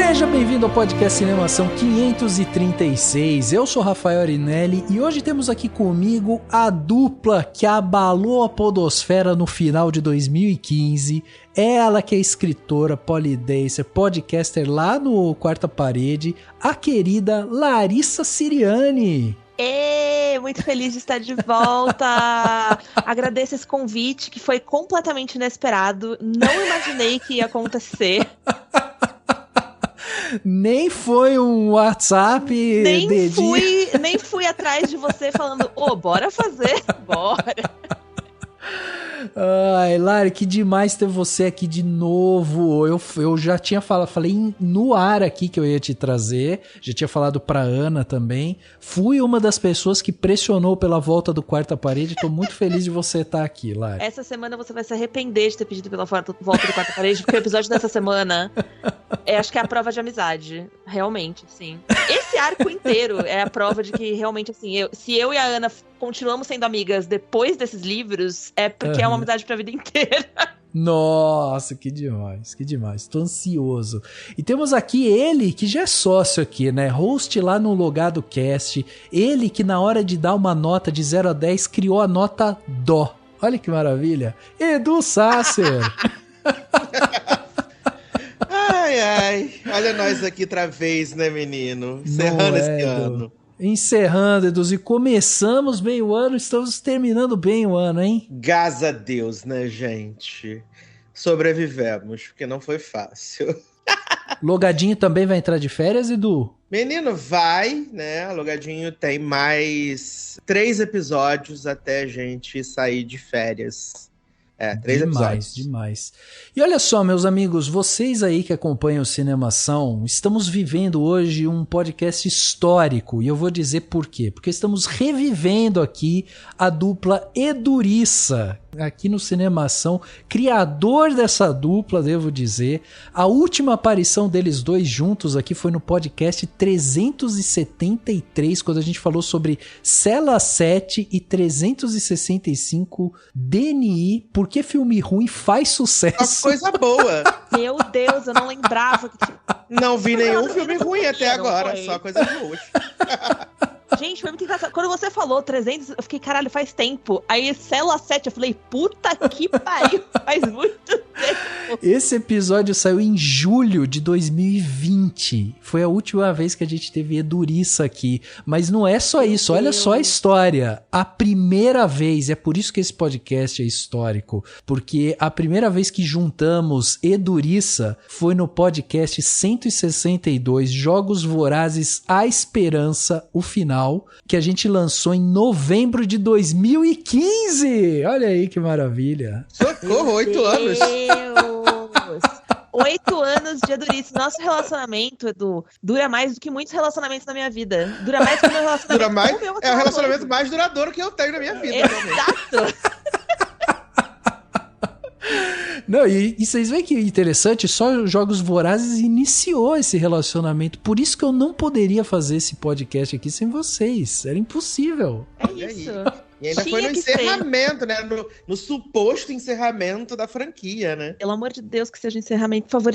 Seja bem-vindo ao podcast Cinemação 536. Eu sou Rafael Arinelli e hoje temos aqui comigo a dupla que abalou a podosfera no final de 2015. Ela que é escritora, polidancer, podcaster lá no Quarta Parede, a querida Larissa Siriani. Muito feliz de estar de volta. Agradeço esse convite que foi completamente inesperado. Não imaginei que ia acontecer. Nem foi um WhatsApp. Nem fui atrás de você falando, bora fazer, bora. Ai, Lari, que demais ter você aqui de novo. Eu já tinha falei no ar aqui que eu ia te trazer. Já tinha falado pra Ana também. Fui uma das pessoas que pressionou pela volta do Quarta Parede. Tô muito feliz de você estar aqui, Lari. Essa semana você vai se arrepender de ter pedido pela volta do Quarta Parede, porque o episódio dessa semana acho que é a prova de amizade. Realmente, sim. Esse arco inteiro é a prova de que realmente, assim, se eu e a Ana continuamos sendo amigas depois desses livros, é porque é uma amizade pra vida inteira. Nossa, que demais. Tô ansioso. E temos aqui ele, que já é sócio aqui, né? Host lá no Logado Cast. Ele que na hora de dar uma nota de 0 a 10 criou a nota Dó. Olha que maravilha. Edu Sasser. Ai, olha nós aqui outra vez, né, menino? Encerrando esse ano. Encerrando, Edu, e começamos bem o ano, estamos terminando bem o ano, hein? Graças a Deus, né, gente? Sobrevivemos, porque não foi fácil. Logadinho também vai entrar de férias, Edu? Menino, vai, né? Logadinho tem mais 3 episódios até a gente sair de férias. 3 episódios. Demais. E olha só, meus amigos, vocês aí que acompanham o Cinemação, estamos vivendo hoje um podcast histórico, e eu vou dizer por quê. Porque estamos revivendo aqui a dupla Eduriça, aqui no Cinemação, criador dessa dupla, devo dizer. A última aparição deles dois juntos aqui foi no podcast 373, quando a gente falou sobre Cela 7 e 365 DNI, por que filme ruim faz sucesso. Uma coisa boa. Meu Deus, eu não lembrava que tinha... Não vi nenhum filme ruim até agora, só coisa boa. Gente, foi muito engraçado. Quando você falou 300, eu fiquei, caralho, faz tempo. Aí, Cela 7, eu falei, puta que pariu, faz muito tempo. Esse episódio saiu em julho de 2020. Foi a última vez que a gente teve Eduriça aqui. Mas não é só isso, olha só a história. A primeira vez, é por isso que esse podcast é histórico, porque a primeira vez que juntamos Eduriça foi no podcast 162, Jogos Vorazes, A Esperança, o Final, que a gente lançou em novembro de 2015. Olha aí que maravilha. Socorro, 8 anos. 8 anos de Edurice. Nosso relacionamento, Edu, dura mais do que muitos relacionamentos na minha vida. Dura mais que o meu relacionamento. Dura mais? É o relacionamento mais duradouro que eu tenho na minha vida. Exato. Não, e vocês veem que interessante, só Jogos Vorazes iniciou esse relacionamento. Por isso que eu não poderia fazer esse podcast aqui sem vocês. Era impossível. É isso. E ainda foi no encerramento, né? No suposto encerramento da franquia, né? Pelo amor de Deus, que seja encerramento. Por favor,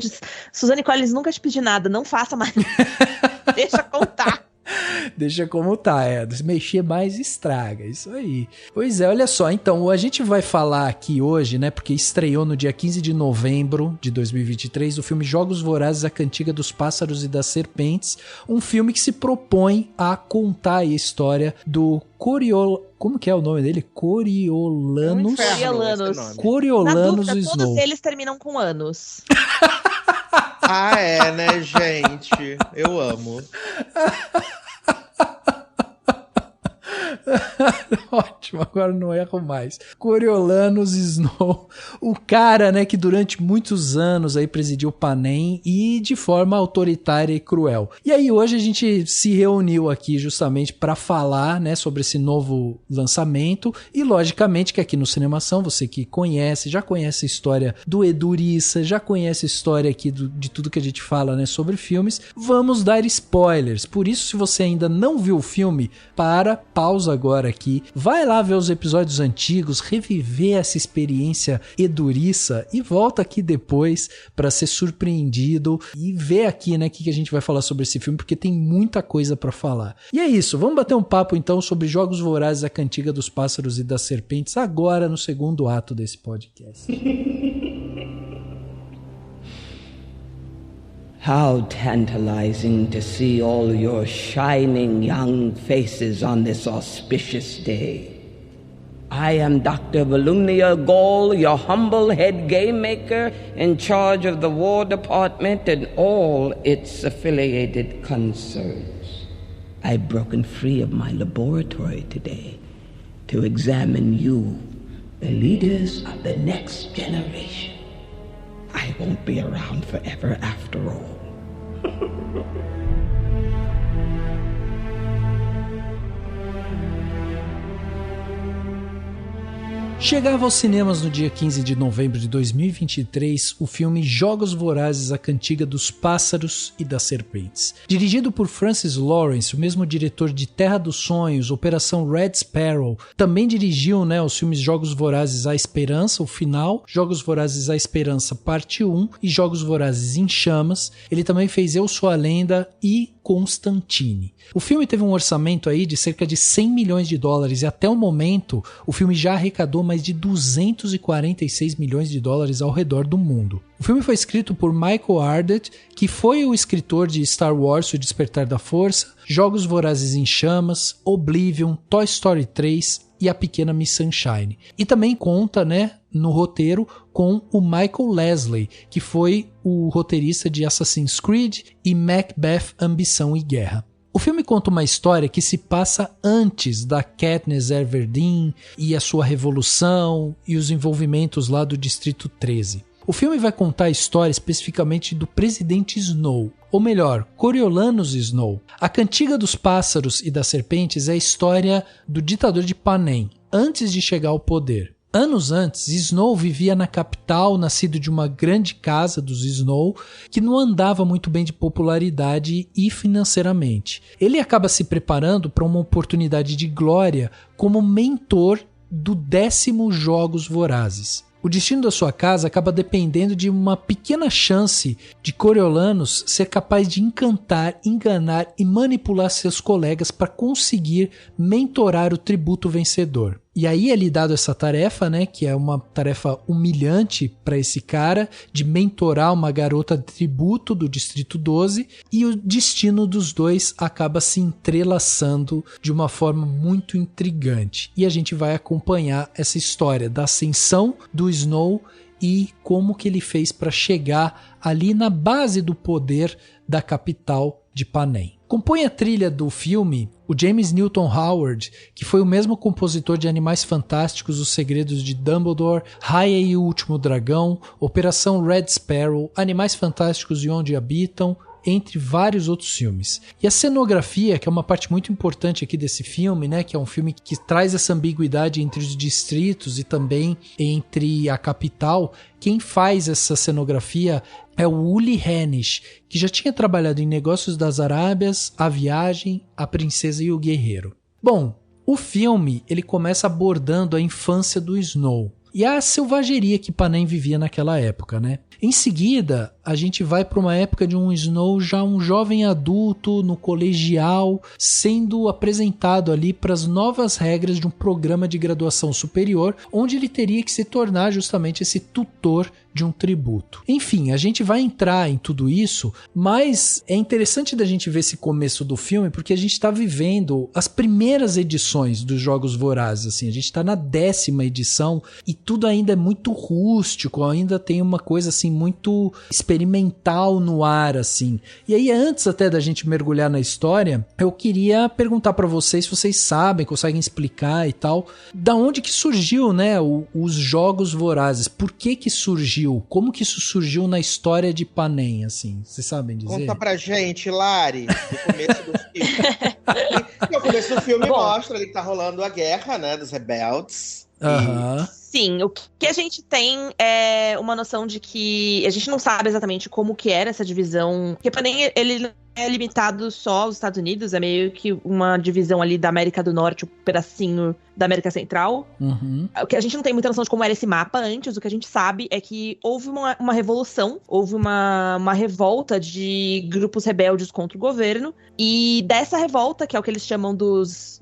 Suzane Collins, nunca te pedi nada. Não faça mais. Deixa contar. Deixa como tá, se mexer mais estraga, isso aí. Pois é, olha só, então, a gente vai falar aqui hoje, né, porque estreou no dia 15 de novembro de 2023 o filme Jogos Vorazes, a Cantiga dos Pássaros e das Serpentes, um filme que se propõe a contar a história do como que é o nome dele? Coriolanus Snow. Todos eles terminam com anos. Né, gente? Eu amo. Ótimo, agora não erro mais. Coriolanus Snow, o cara, né, que durante muitos anos aí presidiu o Panem e de forma autoritária e cruel. E aí hoje a gente se reuniu aqui justamente para falar, né, sobre esse novo lançamento e logicamente que aqui no Cinemação, você que conhece, já conhece a história do Eduriça, já conhece a história aqui de tudo que a gente fala, né, sobre filmes, vamos dar spoilers. Por isso, se você ainda não viu o filme, pausa agora aqui, vai lá ver os episódios antigos, reviver essa experiência eduriça e volta aqui depois pra ser surpreendido e ver aqui, né, o que a gente vai falar sobre esse filme, porque tem muita coisa pra falar. E é isso, vamos bater um papo então sobre Jogos Vorazes, a Cantiga dos Pássaros e das Serpentes, agora no segundo ato desse podcast. How tantalizing to see all your shining young faces on this auspicious day. I am Dr. Volumnia Gall, your humble head game maker in charge of the War Department and all its affiliated concerns. I've broken free of my laboratory today to examine you, the leaders of the next generation. I won't be around forever after all. Chegava aos cinemas no dia 15 de novembro de 2023 o filme Jogos Vorazes, a Cantiga dos Pássaros e das Serpentes. Dirigido por Francis Lawrence, o mesmo diretor de Terra dos Sonhos, Operação Red Sparrow, também dirigiu, os filmes Jogos Vorazes, a Esperança, o final, Jogos Vorazes, a Esperança, parte 1 e Jogos Vorazes em Chamas. Ele também fez Eu Sou a Lenda e Constantine. O filme teve um orçamento aí de cerca de 100 milhões de dólares e até o momento o filme já arrecadou mais de 246 milhões de dólares ao redor do mundo. O filme foi escrito por Michael Arndt, que foi o escritor de Star Wars: O Despertar da Força, Jogos Vorazes em Chamas, Oblivion, Toy Story 3 e A Pequena Miss Sunshine. E também conta, no roteiro com o Michael Leslie, que foi o roteirista de Assassin's Creed e Macbeth, Ambição e Guerra. O filme conta uma história que se passa antes da Katniss Everdeen e a sua revolução e os envolvimentos lá do Distrito 13. O filme vai contar a história especificamente do presidente Snow, ou melhor, Coriolanus Snow. A Cantiga dos Pássaros e das Serpentes é a história do ditador de Panem, antes de chegar ao poder. Anos antes, Snow vivia na capital, nascido de uma grande casa dos Snow, que não andava muito bem de popularidade e financeiramente. Ele acaba se preparando para uma oportunidade de glória como mentor do 10º Jogos Vorazes. O destino da sua casa acaba dependendo de uma pequena chance de Coriolanus ser capaz de encantar, enganar e manipular seus colegas para conseguir mentorar o tributo vencedor. E aí é lhe dado essa tarefa, que é uma tarefa humilhante para esse cara, de mentorar uma garota de tributo do Distrito 12, e o destino dos dois acaba se entrelaçando de uma forma muito intrigante. E a gente vai acompanhar essa história da ascensão do Snow e como que ele fez para chegar ali na base do poder da capital de Panem. Compõe a trilha do filme o James Newton Howard, que foi o mesmo compositor de Animais Fantásticos, Os Segredos de Dumbledore, Raya e o Último Dragão, Operação Red Sparrow, Animais Fantásticos e Onde Habitam, entre vários outros filmes. E a cenografia, que é uma parte muito importante aqui desse filme, que é um filme que traz essa ambiguidade entre os distritos e também entre a capital. Quem faz essa cenografia é o Uli Hennish, que já tinha trabalhado em Negócios das Arábias, A Viagem, A Princesa e o Guerreiro. Bom, o filme ele começa abordando a infância do Snow e a selvageria que Panem vivia naquela época, Em seguida, a gente vai para uma época de um Snow já um jovem adulto no colegial, sendo apresentado ali para as novas regras de um programa de graduação superior, onde ele teria que se tornar justamente esse tutor de um tributo. Enfim, a gente vai entrar em tudo isso, mas é interessante da gente ver esse começo do filme, porque a gente está vivendo as primeiras edições dos Jogos Vorazes, a gente está na 10ª edição e tudo ainda é muito rústico, ainda tem uma coisa muito experimental no ar, E aí, antes até da gente mergulhar na história, eu queria perguntar para vocês, se vocês sabem, conseguem explicar e tal, da onde que surgiu, os Jogos Vorazes, por que surgiu? Como que isso surgiu na história de Panem, Vocês sabem dizer? Conta pra gente, Lari, no começo do filme. No começo do filme mostra ali que tá rolando a guerra, dos rebeldes. Aham. Sim, o que a gente tem é uma noção de que a gente não sabe exatamente como que era essa divisão, porque Panem, ele limitado só aos Estados Unidos, é meio que uma divisão ali da América do Norte, um pedacinho da América Central. O que a gente não tem muita noção de como era esse mapa antes, o que a gente sabe é que houve uma revolução, houve uma revolta de grupos rebeldes contra o governo, e dessa revolta, que é o que eles chamam dos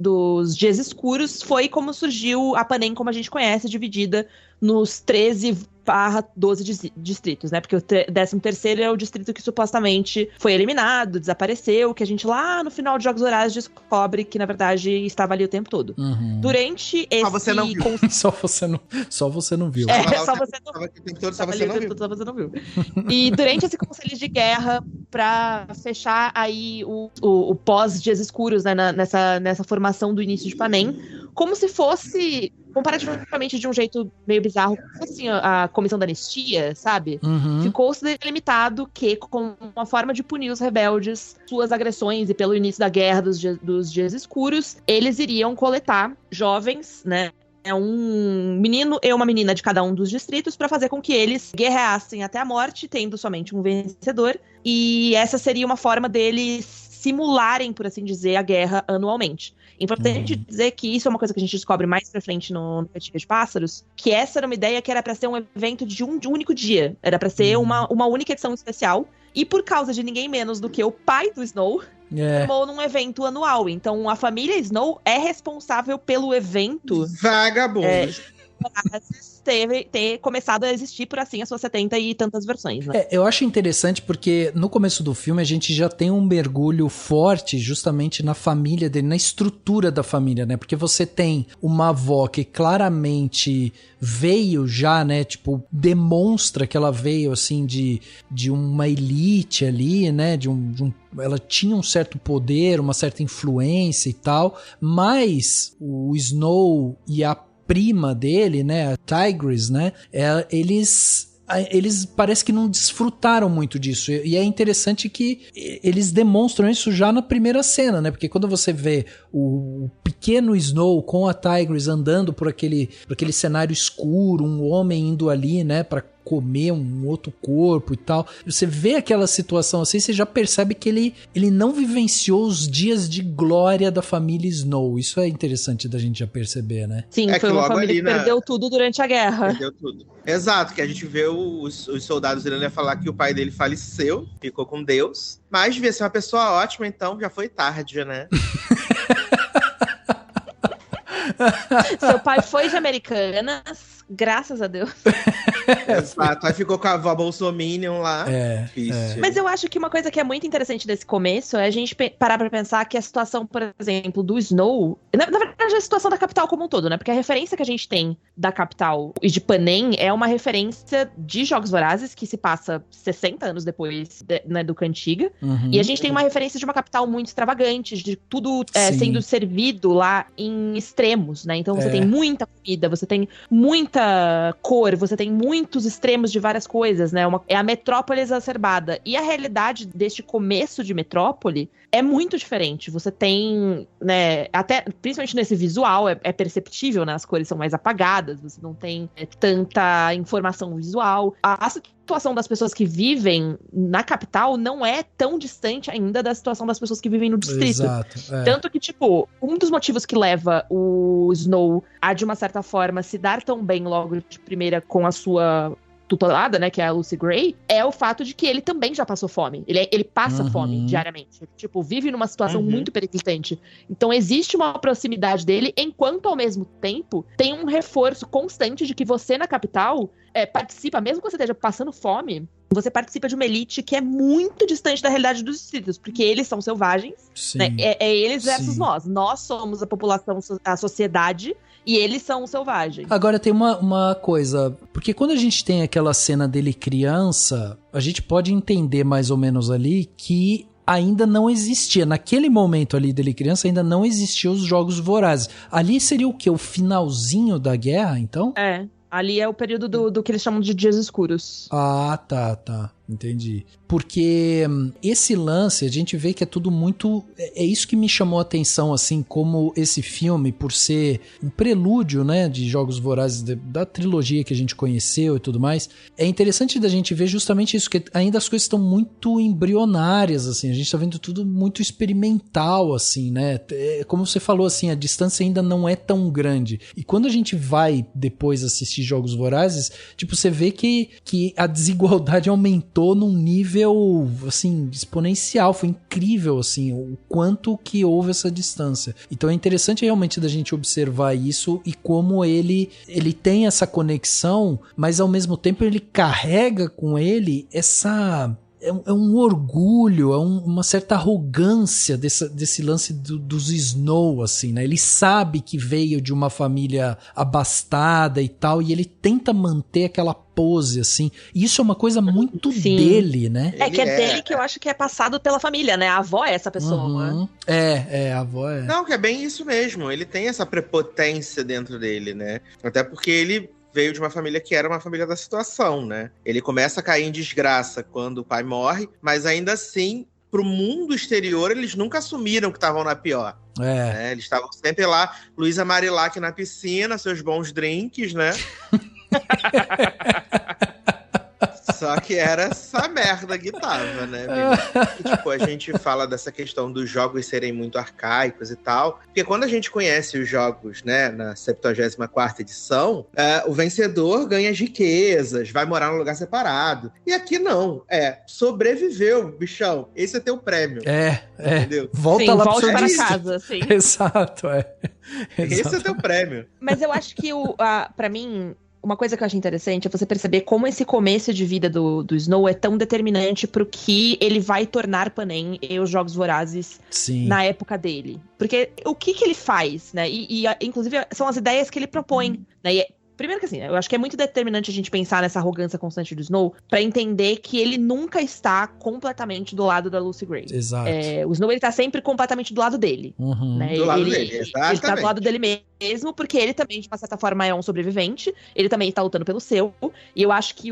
Dias Escuros, foi como surgiu a Panem como a gente conhece, dividida nos 13/12 distritos, né? Porque o 13º é o distrito que supostamente foi eliminado, desapareceu, que a gente lá no final de Jogos Vorazes descobre que, na verdade, estava ali o tempo todo. Durante esse... Só você não viu. Só você não viu. Só você não viu. E durante esse conselho de guerra, pra fechar aí o pós-Dias Escuros, né, nessa formação do início de Panem, como se fosse... comparativamente de um jeito meio bizarro, assim, a comissão da anistia, sabe? Ficou-se delimitado que, como uma forma de punir os rebeldes, suas agressões e pelo início da guerra dos Dias Escuros, eles iriam coletar jovens, né? Um menino e uma menina de cada um dos distritos para fazer com que eles guerreassem até a morte, tendo somente um vencedor. E essa seria uma forma deles simularem, por assim dizer, a guerra anualmente. Importante dizer que isso é uma coisa que a gente descobre mais pra frente no Cantiga de Pássaros, que essa era uma ideia que era pra ser um evento de um único dia. Era pra ser uma única edição especial. E por causa de ninguém menos do que o pai do Snow, formou num evento anual. Então a família Snow é responsável pelo evento. Vagabundo. Ter começado a existir por assim as suas 70 e tantas versões, né? Eu acho interessante porque no começo do filme a gente já tem um mergulho forte justamente na família dele, na estrutura da família, né? Porque você tem uma avó que claramente veio já, né? Tipo, demonstra que ela veio, assim, de uma elite ali, né? Ela tinha um certo poder, uma certa influência e tal, mas o Snow e a prima dele, né, a Tigris, né, eles parece que não desfrutaram muito disso, e é interessante que eles demonstram isso já na primeira cena, né, porque quando você vê o pequeno Snow com a Tigris andando por aquele cenário escuro, um homem indo ali, né, pra comer um outro corpo e tal, você vê aquela situação assim, você já percebe que ele não vivenciou os dias de glória da família Snow. Isso é interessante da gente já perceber, né? Sim, foi uma família que perdeu tudo durante a guerra. Perdeu tudo. Exato, que a gente vê os soldados irando falar que o pai dele faleceu, ficou com Deus, mas devia ser uma pessoa ótima, então já foi tarde, né? Seu pai foi de Americanas, graças a Deus. Exato, aí ficou com a avó Bolsominion lá. Mas eu acho que uma coisa que é muito interessante desse começo é a gente parar pra pensar que a situação, por exemplo, do Snow... Na verdade, a situação da capital como um todo, né? Porque a referência que a gente tem da capital e de Panem é uma referência de Jogos Vorazes, que se passa 60 anos depois né, do Cantiga. E a gente tem uma referência de uma capital muito extravagante, de tudo sendo servido lá em extremos, né? Então você tem muita comida, você tem muita cor, você tem muitos extremos de várias coisas, né? É a metrópole exacerbada. E a realidade deste começo de metrópole é muito diferente. Você tem, né, até, principalmente nesse visual, é perceptível, né? As cores são mais apagadas, você não tem tanta informação visual. A situação das pessoas que vivem na capital não é tão distante ainda da situação das pessoas que vivem no distrito. Exato, Tanto que, tipo, um dos motivos que leva o Snow a, de uma certa forma, se dar tão bem logo de primeira com a sua tutelada, né, que é a Lucy Gray, é o fato de que ele também já passou fome. Ele passa fome diariamente. Ele, tipo, vive numa situação muito persistente. Então existe uma proximidade dele, enquanto ao mesmo tempo tem um reforço constante de que você na capital participa, mesmo que você esteja passando fome, você participa de uma elite que é muito distante da realidade dos distritos, porque eles são selvagens, né? É eles versus nós. Nós somos a população, a sociedade, e eles são selvagens. Agora tem uma coisa, porque quando a gente tem aquela cena dele criança, a gente pode entender mais ou menos ali que ainda não existia, naquele momento ali dele criança, ainda não existiam os Jogos Vorazes. Ali seria o quê? O finalzinho da guerra, então? Ali é o período do que eles chamam de Dias Escuros. Ah, tá. Entendi. Porque esse lance, a gente vê que é tudo muito... É isso que me chamou a atenção, assim, como esse filme, por ser um prelúdio, né, de Jogos Vorazes, da trilogia que a gente conheceu e tudo mais, é interessante da gente ver justamente isso, que ainda as coisas estão muito embrionárias, assim, a gente tá vendo tudo muito experimental, assim, né? Como você falou, assim, a distância ainda não é tão grande. E quando a gente vai depois assistir Jogos Vorazes, tipo, você vê que a desigualdade aumentou num nível, assim, exponencial. Foi incrível, assim, o quanto que houve essa distância. Então é interessante realmente da gente observar isso e como ele tem essa conexão, mas ao mesmo tempo ele carrega com ele essa... É um orgulho, uma certa arrogância desse lance dos Snow, assim, né? Ele sabe que veio de uma família abastada e tal, e ele tenta manter aquela pose, assim. E isso é uma coisa muito dele, né? Que é dele que eu acho que é passado pela família, né? A avó é essa pessoa. Uhum. A avó é... Não, que é bem isso mesmo. Ele tem essa prepotência dentro dele, né? Até porque ele veio de uma família que era uma família da situação, né? Ele começa a cair em desgraça quando o pai morre, mas ainda assim, pro mundo exterior, eles nunca assumiram que estavam na pior. Né? Eles estavam sempre lá, Luísa Marilac na piscina, seus bons drinks, né? Só que era essa merda que tava, né? E, tipo, a gente fala dessa questão dos jogos serem muito arcaicos e tal, porque quando a gente conhece os jogos, né, na 74ª edição, o vencedor ganha as riquezas, vai morar num lugar separado. E aqui não. Sobreviveu, bichão. Esse é teu prêmio. Entendeu? Volta lá para casa, sim. Exato, Esse é teu prêmio. Mas eu acho que, pra mim... Uma coisa que eu acho interessante é você perceber como esse começo de vida do Snow é tão determinante pro que ele vai tornar Panem e os Jogos Vorazes na época dele. Porque o que ele faz, né? E inclusive, são as ideias que ele propõe, né? Primeiro que assim, eu acho que é muito determinante a gente pensar nessa arrogância constante do Snow pra entender que ele nunca está completamente do lado da Lucy Gray. Exato. O Snow, ele tá sempre completamente do lado dele. Né? Do lado dele, exatamente. Ele tá do lado dele mesmo, porque ele também, de uma certa forma, é um sobrevivente. Ele também está lutando pelo seu. E eu acho que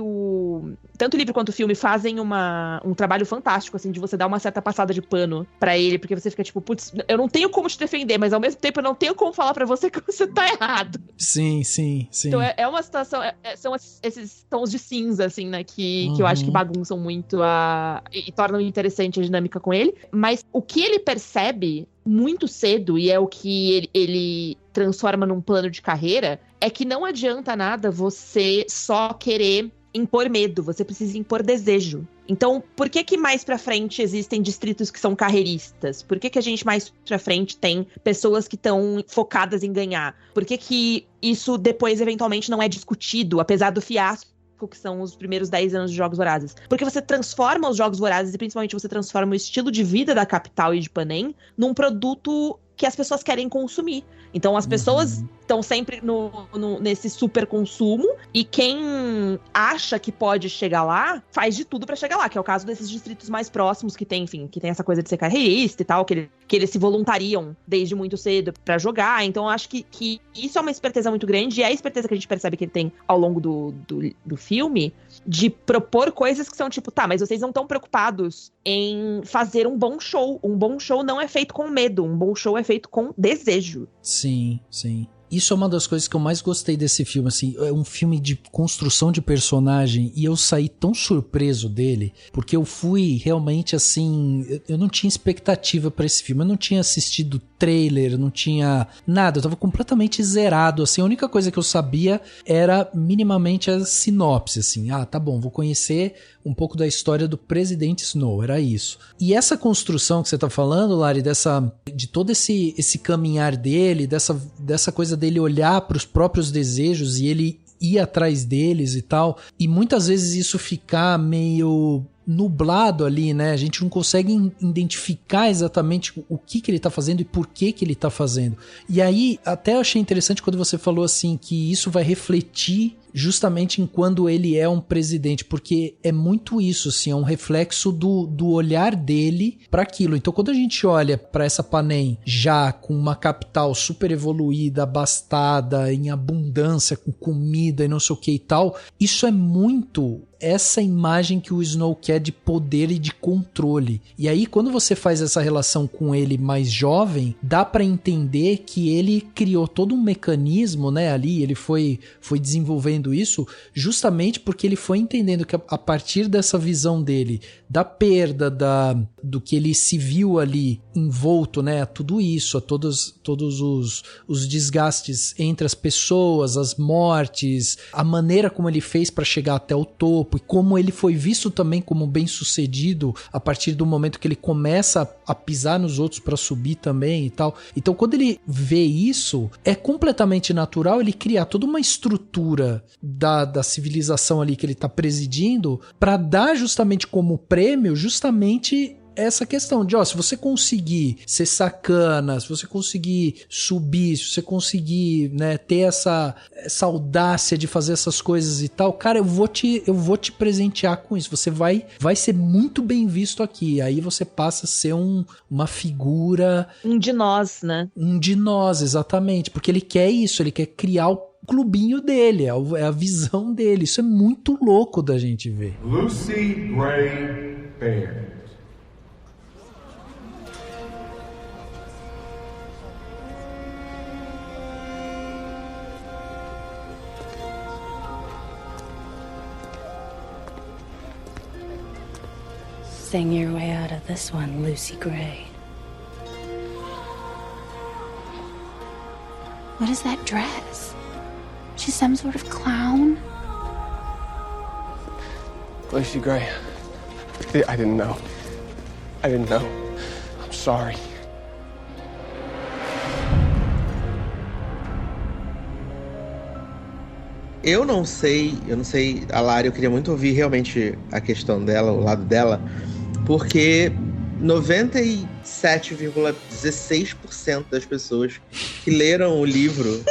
tanto o livro quanto o filme fazem um trabalho fantástico, assim, de você dar uma certa passada de pano pra ele, porque você fica tipo, putz, eu não tenho como te defender, mas ao mesmo tempo eu não tenho como falar pra você que você tá errado. Sim. Então é uma situação, são esses tons de cinza, assim, né, que eu acho que bagunçam muito e tornam interessante a dinâmica com ele. Mas o que ele percebe muito cedo, e é o que ele transforma num plano de carreira, é que não adianta nada você só querer impor medo, você precisa impor desejo. Então, por que mais pra frente existem distritos que são carreiristas? Por que a gente mais pra frente tem pessoas que estão focadas em ganhar? Por que isso depois, eventualmente, não é discutido, apesar do fiasco que são os primeiros 10 anos de Jogos Vorazes? Porque você transforma os Jogos Vorazes, e principalmente você transforma o estilo de vida da capital e de Panem num produto que as pessoas querem consumir. Então as pessoas estão sempre nesse super consumo, e quem acha que pode chegar lá, faz de tudo pra chegar lá, que é o caso desses distritos mais próximos que tem, enfim, que tem essa coisa de ser carreirista e tal, que eles se voluntariam desde muito cedo pra jogar. Então eu acho que isso é uma esperteza muito grande, e é a esperteza que a gente percebe que ele tem ao longo do filme, de propor coisas que são tipo, tá, mas vocês não estão preocupados em fazer um bom show. Um bom show não é feito com medo, um bom show é feito com desejo. Sim. Isso é uma das coisas que eu mais gostei desse filme, assim, é um filme de construção de personagem, e eu saí tão surpreso dele, porque eu fui realmente assim, eu não tinha expectativa pra esse filme, eu não tinha assistido trailer, não tinha nada, eu tava completamente zerado, assim, a única coisa que eu sabia era minimamente a sinopse, assim, tá bom, vou conhecer um pouco da história do presidente Snow, era isso. E essa construção que você tá falando, Lari, de todo esse caminhar dele, dessa coisa dele olhar para os próprios desejos e ele ir atrás deles e tal, e muitas vezes isso ficar meio nublado ali, né? A gente não consegue identificar exatamente o que ele tá fazendo e por que ele tá fazendo. E aí, até eu achei interessante quando você falou assim, que isso vai refletir justamente em quando ele é um presidente, porque é muito isso, assim, é um reflexo do olhar dele para aquilo. Então, quando a gente olha para essa Panem já com uma capital super evoluída, abastada, em abundância, com comida e não sei o que e tal, isso é muito essa imagem que o Snow quer de poder e de controle. E aí, quando você faz essa relação com ele mais jovem, dá pra entender que ele criou todo um mecanismo, né, ali, ele foi desenvolvendo isso justamente porque ele foi entendendo que a partir dessa visão dele, da perda, do que ele se viu ali envolto, né, a tudo isso, a todos os desgastes entre as pessoas, as mortes, a maneira como ele fez pra chegar até o topo, e como ele foi visto também como bem-sucedido a partir do momento que ele começa a pisar nos outros para subir também e tal. Então, quando ele vê isso, é completamente natural ele criar toda uma estrutura da civilização ali que ele tá presidindo para dar justamente como prêmio justamente essa questão de, se você conseguir ser sacana, se você conseguir subir, se você conseguir, né, ter essa audácia de fazer essas coisas e tal, cara, eu vou te presentear com isso, você vai ser muito bem visto aqui, aí você passa a ser uma figura... Um de nós, né? Um de nós, exatamente, porque ele quer isso, ele quer criar o clubinho dele, é a visão dele, isso é muito louco da gente ver. Lucy Gray Baird. Sing your way out of this one, Lucy Gray. What is that dress? She's some sort of clown? Lucy Gray. I didn't know. I'm sorry. Eu não sei, a Lari, eu queria muito ouvir realmente a questão dela, o lado dela, porque 97,16% das pessoas que leram o livro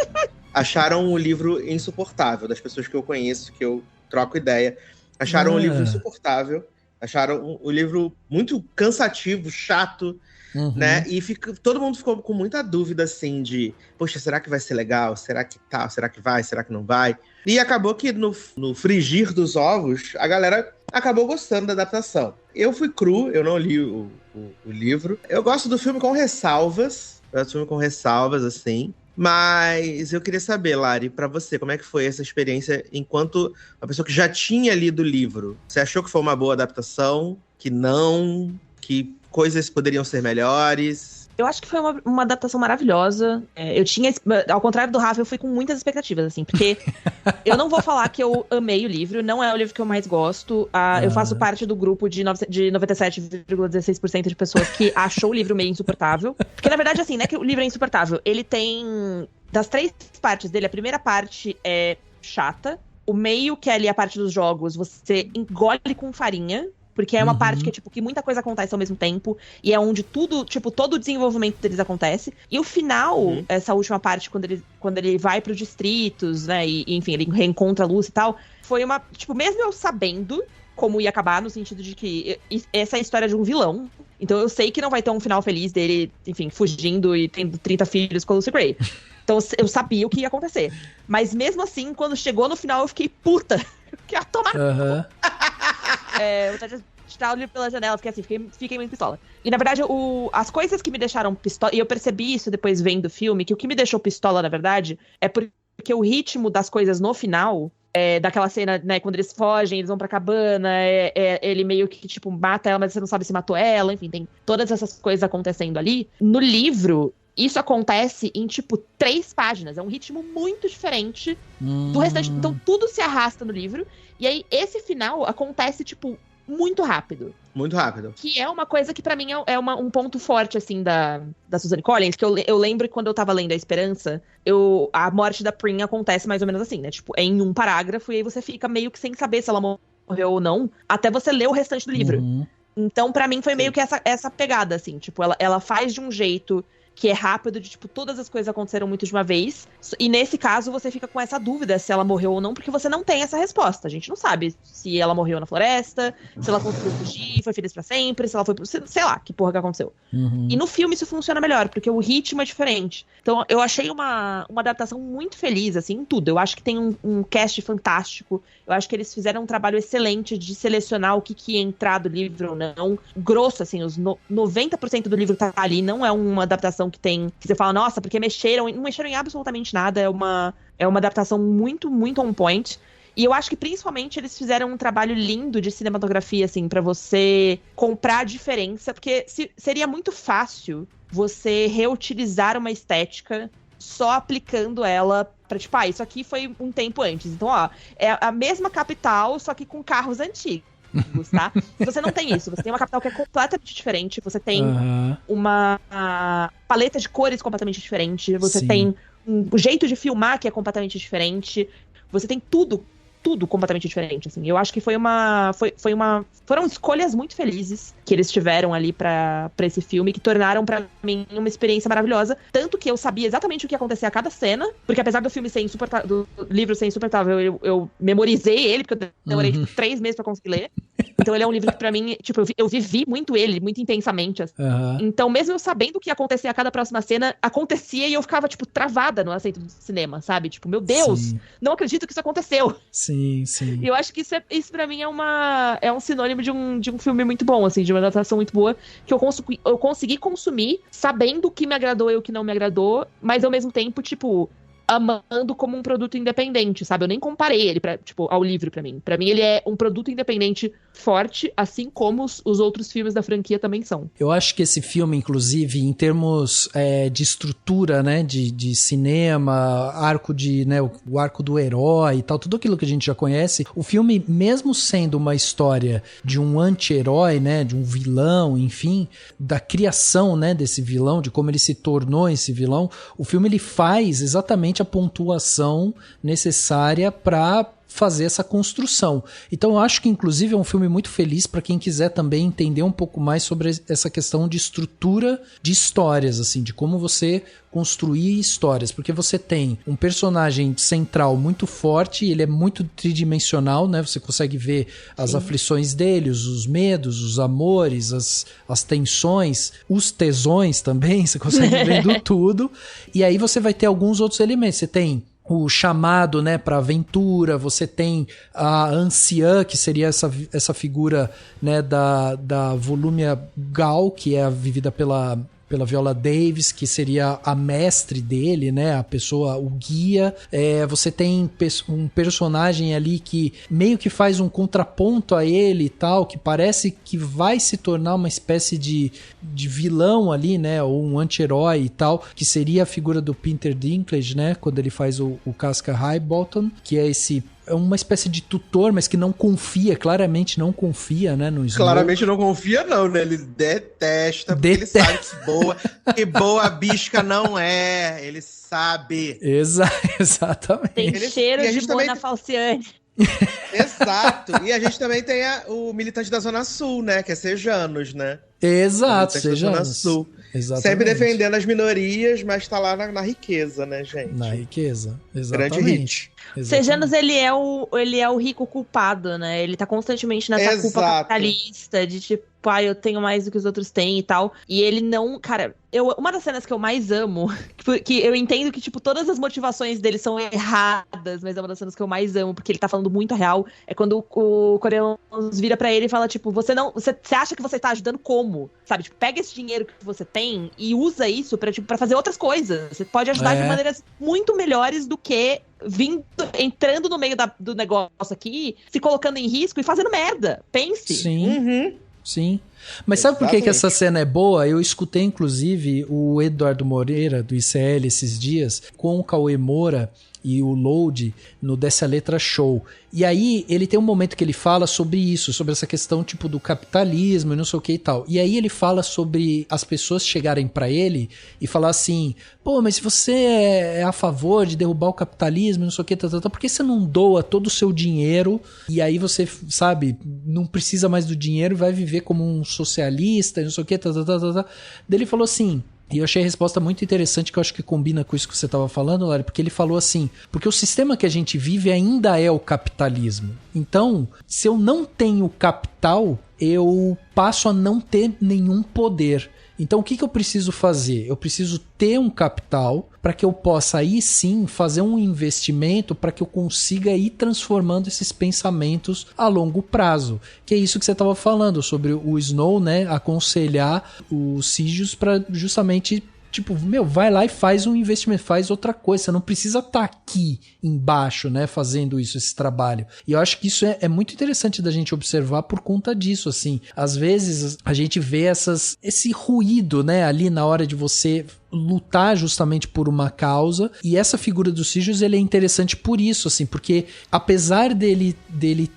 acharam o livro insuportável, das pessoas que eu conheço, que eu troco ideia, acharam o livro insuportável, acharam o livro muito cansativo, chato, né? E todo mundo ficou com muita dúvida, assim, de, poxa, será que vai ser legal? Será que tá? Será que vai? Será que não vai? E acabou que no frigir dos ovos, a galera acabou gostando da adaptação. Eu fui cru, eu não li o livro. Eu gosto do filme com ressalvas, assim. Mas eu queria saber, Lari, pra você, como é que foi essa experiência enquanto uma pessoa que já tinha lido o livro? Você achou que foi uma boa adaptação? Que não? Que coisas poderiam ser melhores? Eu acho que foi uma adaptação maravilhosa. Eu tinha, ao contrário do Rafa, eu fui com muitas expectativas, assim, porque eu não vou falar que eu amei o livro, não é o livro que eu mais gosto. Eu faço parte do grupo de 97,16% de pessoas que achou o livro meio insuportável. Porque, na verdade, assim, não é que o livro é insuportável. Ele tem, das 3 partes dele, a primeira parte é chata. O meio, que é ali a parte dos jogos, você engole com farinha. Porque é uma parte que, tipo, que muita coisa acontece ao mesmo tempo. E é onde tudo, tipo, todo o desenvolvimento deles acontece. E o final, essa última parte, quando ele vai pros distritos, né? E, enfim, ele reencontra a Lucy e tal. Foi uma, tipo, mesmo eu sabendo como ia acabar, no sentido de que essa é a história de um vilão. Então eu sei que não vai ter um final feliz dele, enfim, fugindo e tendo 30 filhos com a Lucy Gray. Então eu sabia o que ia acontecer. Mas mesmo assim, quando chegou no final, eu fiquei puta. Que ia tomar. Vontade de tirar o livro pela janela, fiquei assim, fiquei muito pistola. E na verdade, as coisas que me deixaram pistola, e eu percebi isso depois vendo o filme, que o que me deixou pistola, na verdade, é porque o ritmo das coisas no final, daquela cena, né, quando eles fogem, eles vão pra cabana, ele meio que, tipo, mata ela, mas você não sabe se matou ela, enfim, tem todas essas coisas acontecendo ali. No livro, isso acontece em, tipo, 3 páginas. É um ritmo muito diferente do restante. Então, tudo se arrasta no livro. E aí, esse final acontece, tipo, muito rápido. Muito rápido. Que é uma coisa que, pra mim, é um ponto forte, assim, da Suzanne Collins. Que eu lembro que quando eu tava lendo A Esperança, a morte da Prim acontece mais ou menos assim, né? Tipo, é em um parágrafo, e aí você fica meio que sem saber se ela morreu ou não, até você ler o restante do livro. Então, pra mim, foi meio que essa pegada, assim. Tipo, ela faz de um jeito que é rápido, de tipo, todas as coisas aconteceram muito de uma vez. E nesse caso, você fica com essa dúvida se ela morreu ou não, porque você não tem essa resposta. A gente não sabe se ela morreu na floresta, se ela conseguiu fugir, foi feliz pra sempre, se ela foi pro... sei lá, que porra que aconteceu. E no filme isso funciona melhor, porque o ritmo é diferente. Então eu achei uma adaptação muito feliz, assim, em tudo. Eu acho que tem um cast fantástico. Eu acho que eles fizeram um trabalho excelente de selecionar o que ia entrar do livro ou não. Grosso, assim, os 90% do livro tá ali. Não é uma adaptação que você fala, nossa, porque não mexeram em absolutamente nada. É uma adaptação muito, muito on point. E eu acho que, principalmente, eles fizeram um trabalho lindo de cinematografia, assim, pra você comprar a diferença. Porque seria muito fácil você reutilizar uma estética só aplicando ela pra, tipo, isso aqui foi um tempo antes. Então, é a mesma capital, só que com carros antigos, tá? Você não tem isso. Você tem uma capital que é completamente diferente. Você tem uma paleta de cores completamente diferente. Você tem um jeito de filmar que é completamente diferente. Você tem tudo completamente diferente, assim. Eu acho que foram escolhas muito felizes que eles tiveram ali pra esse filme, que tornaram pra mim uma experiência maravilhosa, tanto que eu sabia exatamente o que ia acontecer a cada cena, porque apesar do filme ser insuportável, do livro ser insuportável, eu memorizei ele, porque eu demorei 3 meses pra conseguir ler. Então ele é um livro que pra mim, tipo, eu vivi muito ele, muito intensamente, assim. Então mesmo eu sabendo o que ia acontecer a cada próxima cena, acontecia e eu ficava, tipo, travada no assento do cinema, sabe? Tipo, meu Deus, não acredito que isso aconteceu. Sim. E eu acho que isso pra mim é um sinônimo de um filme muito bom, assim, de uma adaptação muito boa, que eu consegui consumir sabendo o que me agradou e o que não me agradou, mas ao mesmo tempo, tipo, amando como um produto independente, sabe? Eu nem comparei ele ao livro pra mim. Pra mim ele é um produto independente forte, assim como os outros filmes da franquia também são. Eu acho que esse filme, inclusive, em termos de estrutura, né, de cinema, arco o arco do herói e tal, tudo aquilo que a gente já conhece, o filme, mesmo sendo uma história de um anti-herói, né, de um vilão, enfim, da criação, né, desse vilão, de como ele se tornou esse vilão, o filme ele faz exatamente a pontuação necessária para fazer essa construção. Então eu acho que inclusive é um filme muito feliz para quem quiser também entender um pouco mais sobre essa questão de estrutura de histórias, assim, de como você construir histórias, porque você tem um personagem central muito forte, ele é muito tridimensional, né? Você consegue ver as aflições dele, os medos, os amores, as tensões, os tesões também, você consegue ver tudo. E aí você vai ter alguns outros elementos. Você tem o chamado, né, para aventura, você tem a anciã, que seria essa figura, né, da Volúmia Gaul, que é vivida pela Viola Davis, que seria a mestre dele, né, a pessoa, o guia. Você tem um personagem ali que meio que faz um contraponto a ele e tal, que parece que vai se tornar uma espécie de vilão ali, né, ou um anti-herói e tal, que seria a figura do Peter Dinklage, né, quando ele faz o Casca Highbottom, que é uma espécie de tutor, mas que não confia, claramente não confia, né, no Snow. Claramente não confia não, né? Ele detesta, porque ele sabe que boa bisca não é. Ele sabe. Exatamente. Tem cheiro de Mona Falciane. Exato. E a gente também tem o militante da Zona Sul, né? Que é Sejanos, né? Exato, Sejanos. Sul. Exatamente. Sempre defendendo as minorias, mas tá lá na riqueza, né, gente? Na riqueza, exatamente. Grande hit. Sejanos, ele é o rico culpado, né? Ele tá constantemente nessa culpa capitalista de tipo, eu tenho mais do que os outros têm e tal. E ele não, cara, uma das cenas que eu mais amo, que eu entendo que, tipo, todas as motivações dele são erradas, mas é uma das cenas que eu mais amo, porque ele tá falando muito a real, é quando o coreano vira pra ele e fala, tipo, você acha que você tá ajudando como? Sabe, tipo, pega esse dinheiro que você tem e usa isso pra fazer outras coisas. Você pode ajudar de maneiras muito melhores do que entrando no meio do negócio aqui, se colocando em risco e fazendo merda. Pense. Sim. Sim. Mas sabe por que essa cena é boa? Eu escutei, inclusive, o Eduardo Moreira, do ICL, esses dias, com o Cauê Moura e o Load no Dessa Letra Show. E aí ele tem um momento que ele fala sobre isso, sobre essa questão tipo do capitalismo e não sei o que e tal. E aí ele fala sobre as pessoas chegarem pra ele e falar assim, pô, mas se você é a favor de derrubar o capitalismo e não sei o que, por que você não doa todo o seu dinheiro e aí você, sabe, não precisa mais do dinheiro e vai viver como um socialista e não sei o que, Daí ele falou assim, E eu achei a resposta muito interessante, que eu acho que combina com isso que você estava falando, Lari, porque ele falou assim, porque o sistema que a gente vive ainda é o capitalismo. Então, se eu não tenho capital, eu passo a não ter nenhum poder. Então, o que eu preciso fazer? Eu preciso ter um capital para que eu possa aí sim fazer um investimento para que eu consiga ir transformando esses pensamentos a longo prazo. Que é isso que você estava falando sobre o Snow, né? Aconselhar os Sidious para justamente... Tipo, vai lá e faz um investimento, faz outra coisa. Você não precisa estar aqui embaixo, né, fazendo esse trabalho. E eu acho que isso é muito interessante da gente observar por conta disso, assim. Às vezes a gente vê esse ruído, né, ali na hora de você lutar justamente por uma causa, e essa figura do Sidious, ele é interessante por isso, assim, porque apesar dele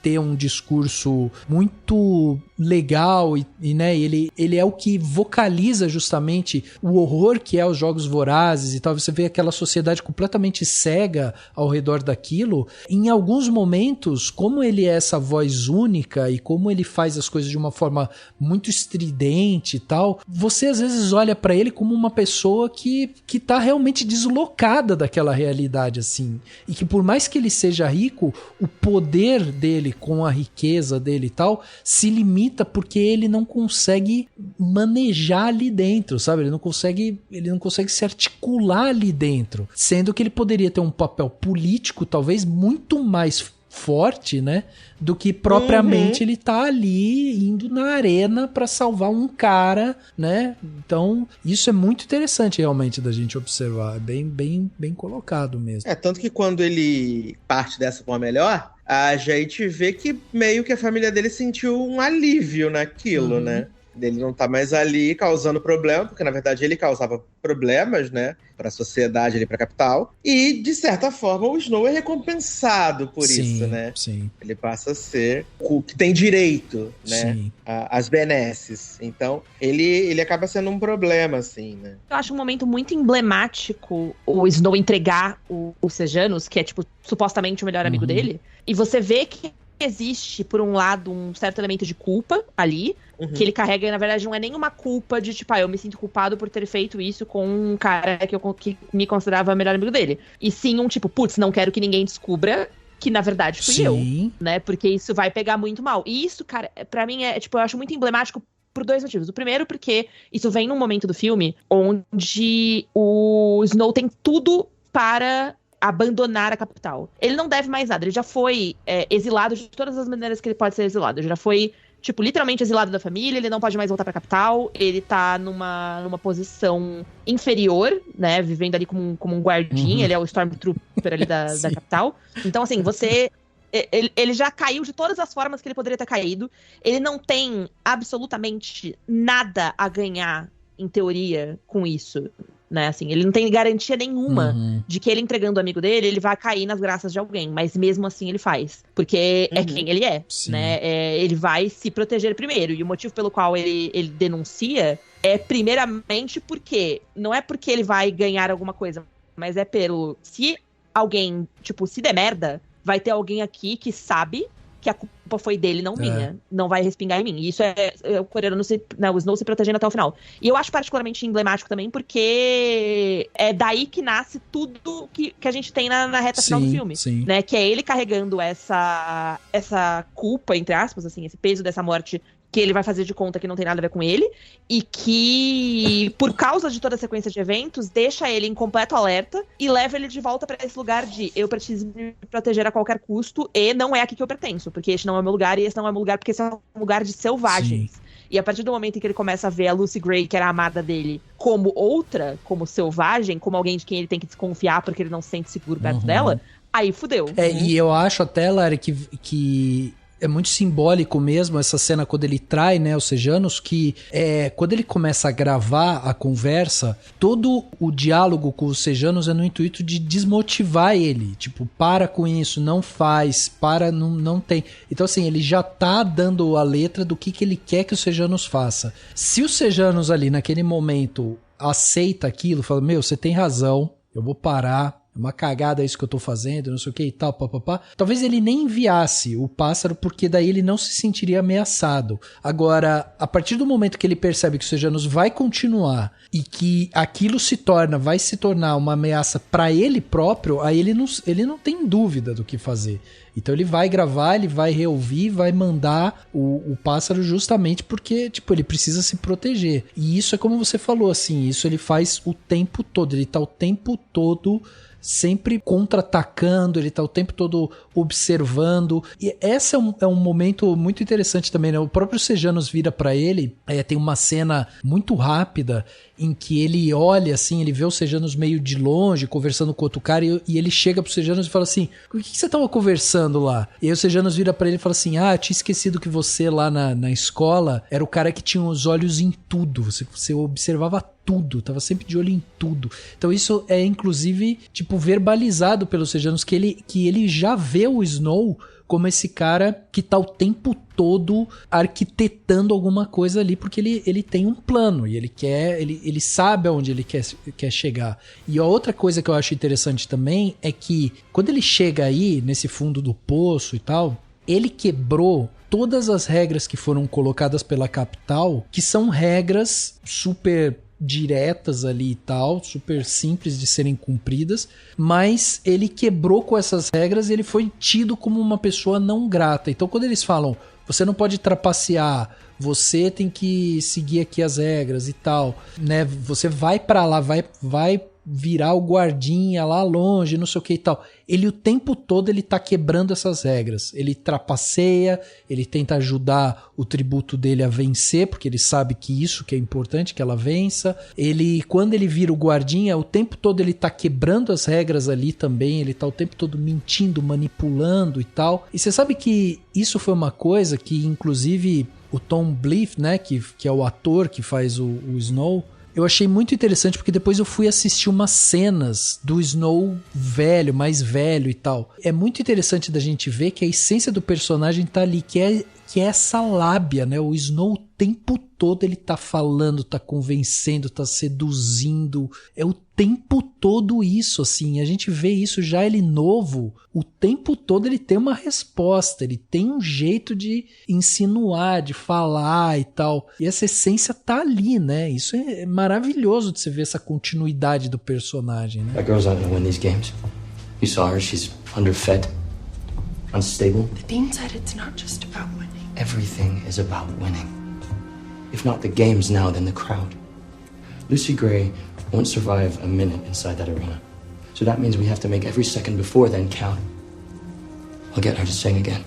ter um discurso muito legal e né, ele é o que vocaliza justamente o horror que é os jogos vorazes e tal, você vê aquela sociedade completamente cega ao redor daquilo. Em alguns momentos, como ele é essa voz única e como ele faz as coisas de uma forma muito estridente e tal, você às vezes olha pra ele como uma pessoa que tá realmente deslocada daquela realidade, assim. E que por mais que ele seja rico, o poder dele com a riqueza dele e tal, se limita porque ele não consegue manejar ali dentro, sabe? Ele não consegue se articular ali dentro. Sendo que ele poderia ter um papel político, talvez, muito mais forte, né, do que propriamente ele tá ali indo na arena pra salvar um cara, né? Então, isso é muito interessante realmente da gente observar, é bem colocado mesmo. Tanto que quando ele parte dessa forma melhor, a gente vê que meio que a família dele sentiu um alívio naquilo, né? Ele não tá mais ali causando problema, porque na verdade ele causava problemas, né, pra sociedade ali, pra capital. E, de certa forma, o Snow é recompensado por isso, né? Sim. Ele passa a ser o que tem direito, né, às benesses. Então, ele acaba sendo um problema, assim, né? Eu acho um momento muito emblemático o Snow entregar o Sejanus, que é, tipo, supostamente o melhor amigo dele. E você vê que existe, por um lado, um certo elemento de culpa ali, que ele carrega, e na verdade não é nenhuma culpa de, tipo, eu me sinto culpado por ter feito isso com um cara que me considerava o melhor amigo dele. E sim um tipo, putz, não quero que ninguém descubra que na verdade fui eu, né? Porque isso vai pegar muito mal. E isso, cara, pra mim é, tipo, eu acho muito emblemático por dois motivos. O primeiro, porque isso vem num momento do filme onde o Snow tem tudo para abandonar a capital. Ele não deve mais nada, ele já foi exilado de todas as maneiras que ele pode ser exilado. Ele já foi, tipo, literalmente exilado da família, ele não pode mais voltar pra capital, ele tá numa posição inferior, né, vivendo ali como um guardinha, ele é o Stormtrooper ali da capital. Então, assim, ele já caiu de todas as formas que ele poderia ter caído, ele não tem absolutamente nada a ganhar, em teoria, com isso. Né, assim, ele não tem garantia nenhuma de que ele entregando o amigo dele, ele vai cair nas graças de alguém, mas mesmo assim ele faz, porque é quem ele é, né, ele vai se proteger primeiro, e o motivo pelo qual ele denuncia é primeiramente porque, não é porque ele vai ganhar alguma coisa, mas é se alguém, tipo, se der merda, vai ter alguém aqui que sabe que a culpa foi dele, não minha. Não vai respingar em mim. E isso é o coreano, o Snow se protegendo até o final. E eu acho particularmente emblemático também, porque é daí que nasce tudo que a gente tem na reta final do filme. Né? Que é ele carregando essa culpa, entre aspas, assim, esse peso dessa morte, que ele vai fazer de conta que não tem nada a ver com ele, e que, por causa de toda a sequência de eventos, deixa ele em completo alerta e leva ele de volta pra esse lugar de eu preciso me proteger a qualquer custo, e não é aqui que eu pertenço, porque este não é o meu lugar, e esse não é o meu lugar, porque esse é um lugar de selvagens. E a partir do momento em que ele começa a ver a Lucy Gray, que era a amada dele, como outra, como selvagem, como alguém de quem ele tem que desconfiar porque ele não se sente seguro perto dela, aí fudeu. E eu acho até, Lara, que é muito simbólico mesmo essa cena quando ele trai, né, os Sejanus, que quando ele começa a gravar a conversa, todo o diálogo com os Sejanus é no intuito de desmotivar ele, tipo, para com isso, não faz, não tem. Então assim, ele já tá dando a letra do que ele quer que os Sejanus faça. Se os Sejanus ali naquele momento aceita aquilo, fala, você tem razão, eu vou parar, é uma cagada isso que eu tô fazendo, não sei o que e tal, papapá. Talvez ele nem enviasse o pássaro, porque daí ele não se sentiria ameaçado. Agora, a partir do momento que ele percebe que o Sejanus vai continuar e que aquilo vai se tornar uma ameaça pra ele próprio, aí ele não tem dúvida do que fazer. Então ele vai gravar, ele vai reouvir, vai mandar o pássaro justamente porque, tipo, ele precisa se proteger. E isso é como você falou, assim, isso ele faz o tempo todo, ele tá o tempo todo sempre contra-atacando, ele tá o tempo todo observando, e esse é um momento muito interessante também, né? O próprio Sejanus vira pra ele, tem uma cena muito rápida em que ele olha assim, ele vê o Sejanus meio de longe, conversando com outro cara, e ele chega pro Sejanus e fala assim, o que você tava conversando lá? E aí o Sejanus vira pra ele e fala assim, eu tinha esquecido que você lá na escola era o cara que tinha os olhos em tudo, você observava tudo, tava sempre de olho em tudo. Então isso é inclusive tipo verbalizado pelo Sejanus, que ele já vê o Snow como esse cara que tá o tempo todo arquitetando alguma coisa ali, porque ele tem um plano e ele sabe aonde ele quer chegar. E a outra coisa que eu acho interessante também é que quando ele chega aí nesse fundo do poço e tal, ele quebrou todas as regras que foram colocadas pela capital, que são regras super diretas ali e tal, super simples de serem cumpridas, mas ele quebrou com essas regras e ele foi tido como uma pessoa não grata. Então quando eles falam, você não pode trapacear, você tem que seguir aqui as regras e tal, né? Você vai pra lá, vai virar o guardinha lá longe, não sei o que e tal. Ele o tempo todo ele tá quebrando essas regras. Ele trapaceia, ele tenta ajudar o tributo dele a vencer, porque ele sabe que isso que é importante, que ela vença. Quando ele vira o guardinha, o tempo todo ele tá quebrando as regras ali também, ele tá o tempo todo mentindo, manipulando e tal. E você sabe que isso foi uma coisa que, inclusive, o Tom Blyth, né, que é o ator que faz o Snow, eu achei muito interessante porque depois eu fui assistir umas cenas do Snow velho, mais velho e tal. É muito interessante da gente ver que a essência do personagem tá ali, que é essa lábia, né? O Snow o tempo todo ele tá falando, tá convencendo, tá seduzindo. É o tempo todo isso, assim. A gente vê isso já ele novo. O tempo todo ele tem uma resposta, ele tem um jeito de insinuar, de falar e tal. E essa essência tá ali, né? Isso é maravilhoso de você ver essa continuidade do personagem, né? That girl's not gonna win these games. You saw her, she's underfed, unstable. The Dean said it's not just about winning. Everything is about winning. If not the games now, then the crowd. Lucy Gray won't survive a minute inside that arena. So that means we have to make every second before then count. I'll get her to sing again.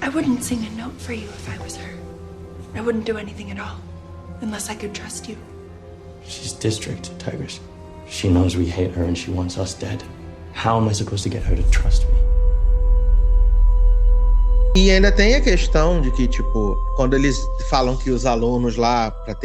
I wouldn't sing a note for you if I was her. I wouldn't do anything at all, unless I could trust you. She's district, Tigress. She knows we hate her and she wants us dead. How am I supposed to get her to trust me? E ainda tem a questão de que, tipo, quando eles falam que os alunos lá, pra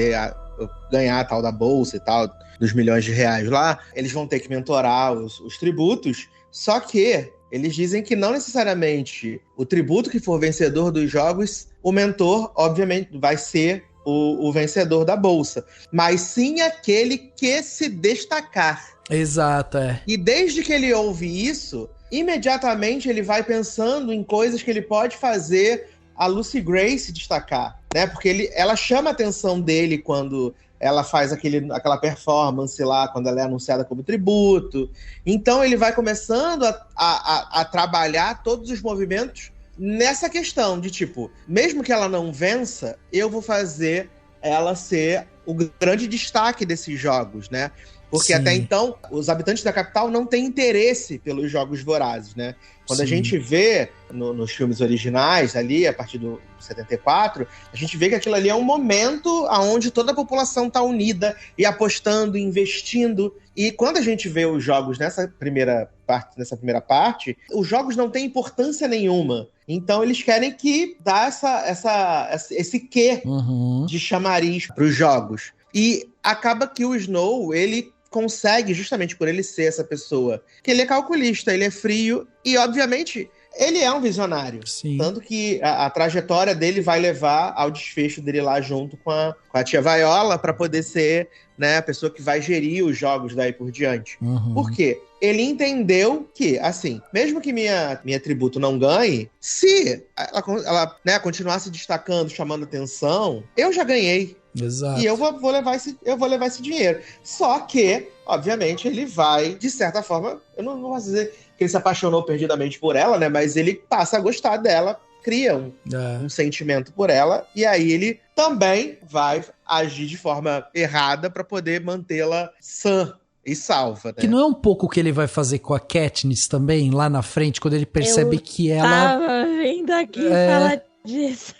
ganhar a tal da bolsa e tal, dos milhões de reais lá, eles vão ter que mentorar os tributos, só que eles dizem que não necessariamente o tributo que for vencedor dos jogos, o mentor, obviamente, vai ser o vencedor da bolsa, mas sim aquele que se destacar. Exato, é. E desde que ele ouve isso, imediatamente ele vai pensando em coisas que ele pode fazer a Lucy Gray se destacar, né? Porque ela chama a atenção dele quando ela faz aquela performance lá, quando ela é anunciada como tributo. Então ele vai começando a trabalhar todos os movimentos nessa questão de tipo, mesmo que ela não vença, eu vou fazer ela ser o grande destaque desses jogos, né? Porque até então, os habitantes da capital não têm interesse pelos jogos vorazes, né? Quando a gente vê nos filmes originais, ali, a partir do 74, a gente vê que aquilo ali é um momento onde toda a população está unida e apostando, investindo. E quando a gente vê os jogos nessa primeira parte, os jogos não têm importância nenhuma. Então eles querem que dá esse quê de chamariz para os jogos. E acaba que o Snow, ele consegue, justamente por ele ser essa pessoa, que ele é calculista, ele é frio, e obviamente Ele é um visionário. Sim. Tanto que a trajetória dele vai levar ao desfecho dele lá junto com a tia Viola para poder ser, né, a pessoa que vai gerir os jogos daí por diante. Por quê? Ele entendeu que, assim, mesmo que minha tributo não ganhe, se ela né, continuar se destacando, chamando atenção, eu já ganhei. Exato. E eu vou levar esse dinheiro. Só que, obviamente, ele vai, de certa forma, eu não posso dizer que ele se apaixonou perdidamente por ela, né? Mas ele passa a gostar dela, cria um sentimento por ela, e aí ele também vai agir de forma errada para poder mantê-la sã e salva, né? Que não é um pouco o que ele vai fazer com a Katniss também, lá na frente, quando ele percebe que ela... Tava vindo aqui falar disso.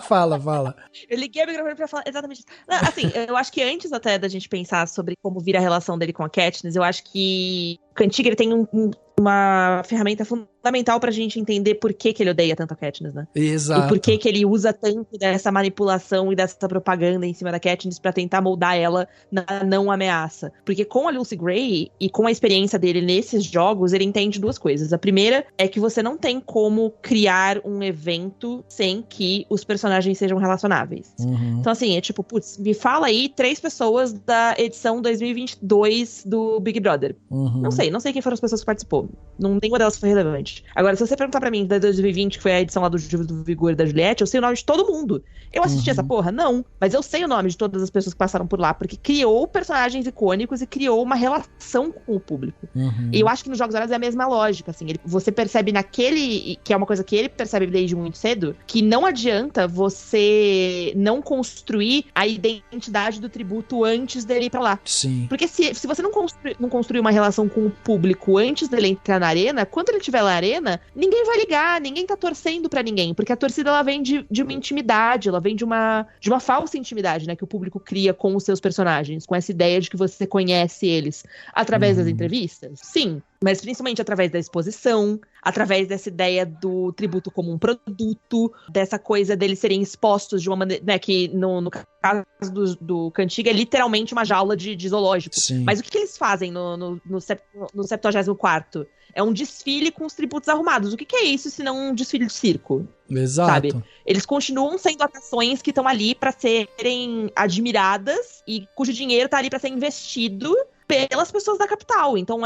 Fala. Eu liguei o microfone pra falar exatamente isso. Não, assim, eu acho que antes até da gente pensar sobre como vira a relação dele com a Katniss, eu acho que o Cantiga, ele tem uma ferramenta fundamental pra gente entender por que ele odeia tanto a Katniss, né? Exato. E por que ele usa tanto dessa manipulação e dessa propaganda em cima da Katniss pra tentar moldar ela na não ameaça. Porque com a Lucy Gray e com a experiência dele nesses jogos, ele entende duas coisas. A primeira é que você não tem como criar um evento sem que os personagens sejam relacionáveis. Então assim, é tipo, putz, me fala aí 3 pessoas da edição 2022 do Big Brother. Não sei quem foram as pessoas que participou. Nenhuma delas foi relevante. Agora, se você perguntar pra mim da 2020, que foi a edição lá do Vigor e da Juliette, eu sei o nome de todo mundo. Eu assisti essa porra? Não. Mas eu sei o nome de todas as pessoas que passaram por lá, porque criou personagens icônicos e criou uma relação com o público. E eu acho que nos Jogos Vorazes é a mesma lógica, assim. Você percebe naquele... Que é uma coisa que ele percebe desde muito cedo, que não adianta você não construir a identidade do tributo antes dele ir pra lá. Sim. Porque se você não construir uma relação com o público antes dele entrar na arena, quando ele estiver na arena, ninguém vai ligar, ninguém tá torcendo pra ninguém, porque a torcida, ela vem de uma intimidade, ela vem de uma falsa intimidade, né, que o público cria com os seus personagens, com essa ideia de que você conhece eles através das entrevistas. Sim, mas principalmente através da exposição, através dessa ideia do tributo como um produto, dessa coisa deles serem expostos de uma maneira, né, que no caso do Cantiga é literalmente uma jaula de zoológico. Sim. Mas o que eles fazem no 74º? É um desfile com os tributos arrumados. O que é isso, se não um desfile de circo? Exato. Sabe? Eles continuam sendo atrações que estão ali para serem admiradas e cujo dinheiro tá ali para ser investido pelas pessoas da capital. Então,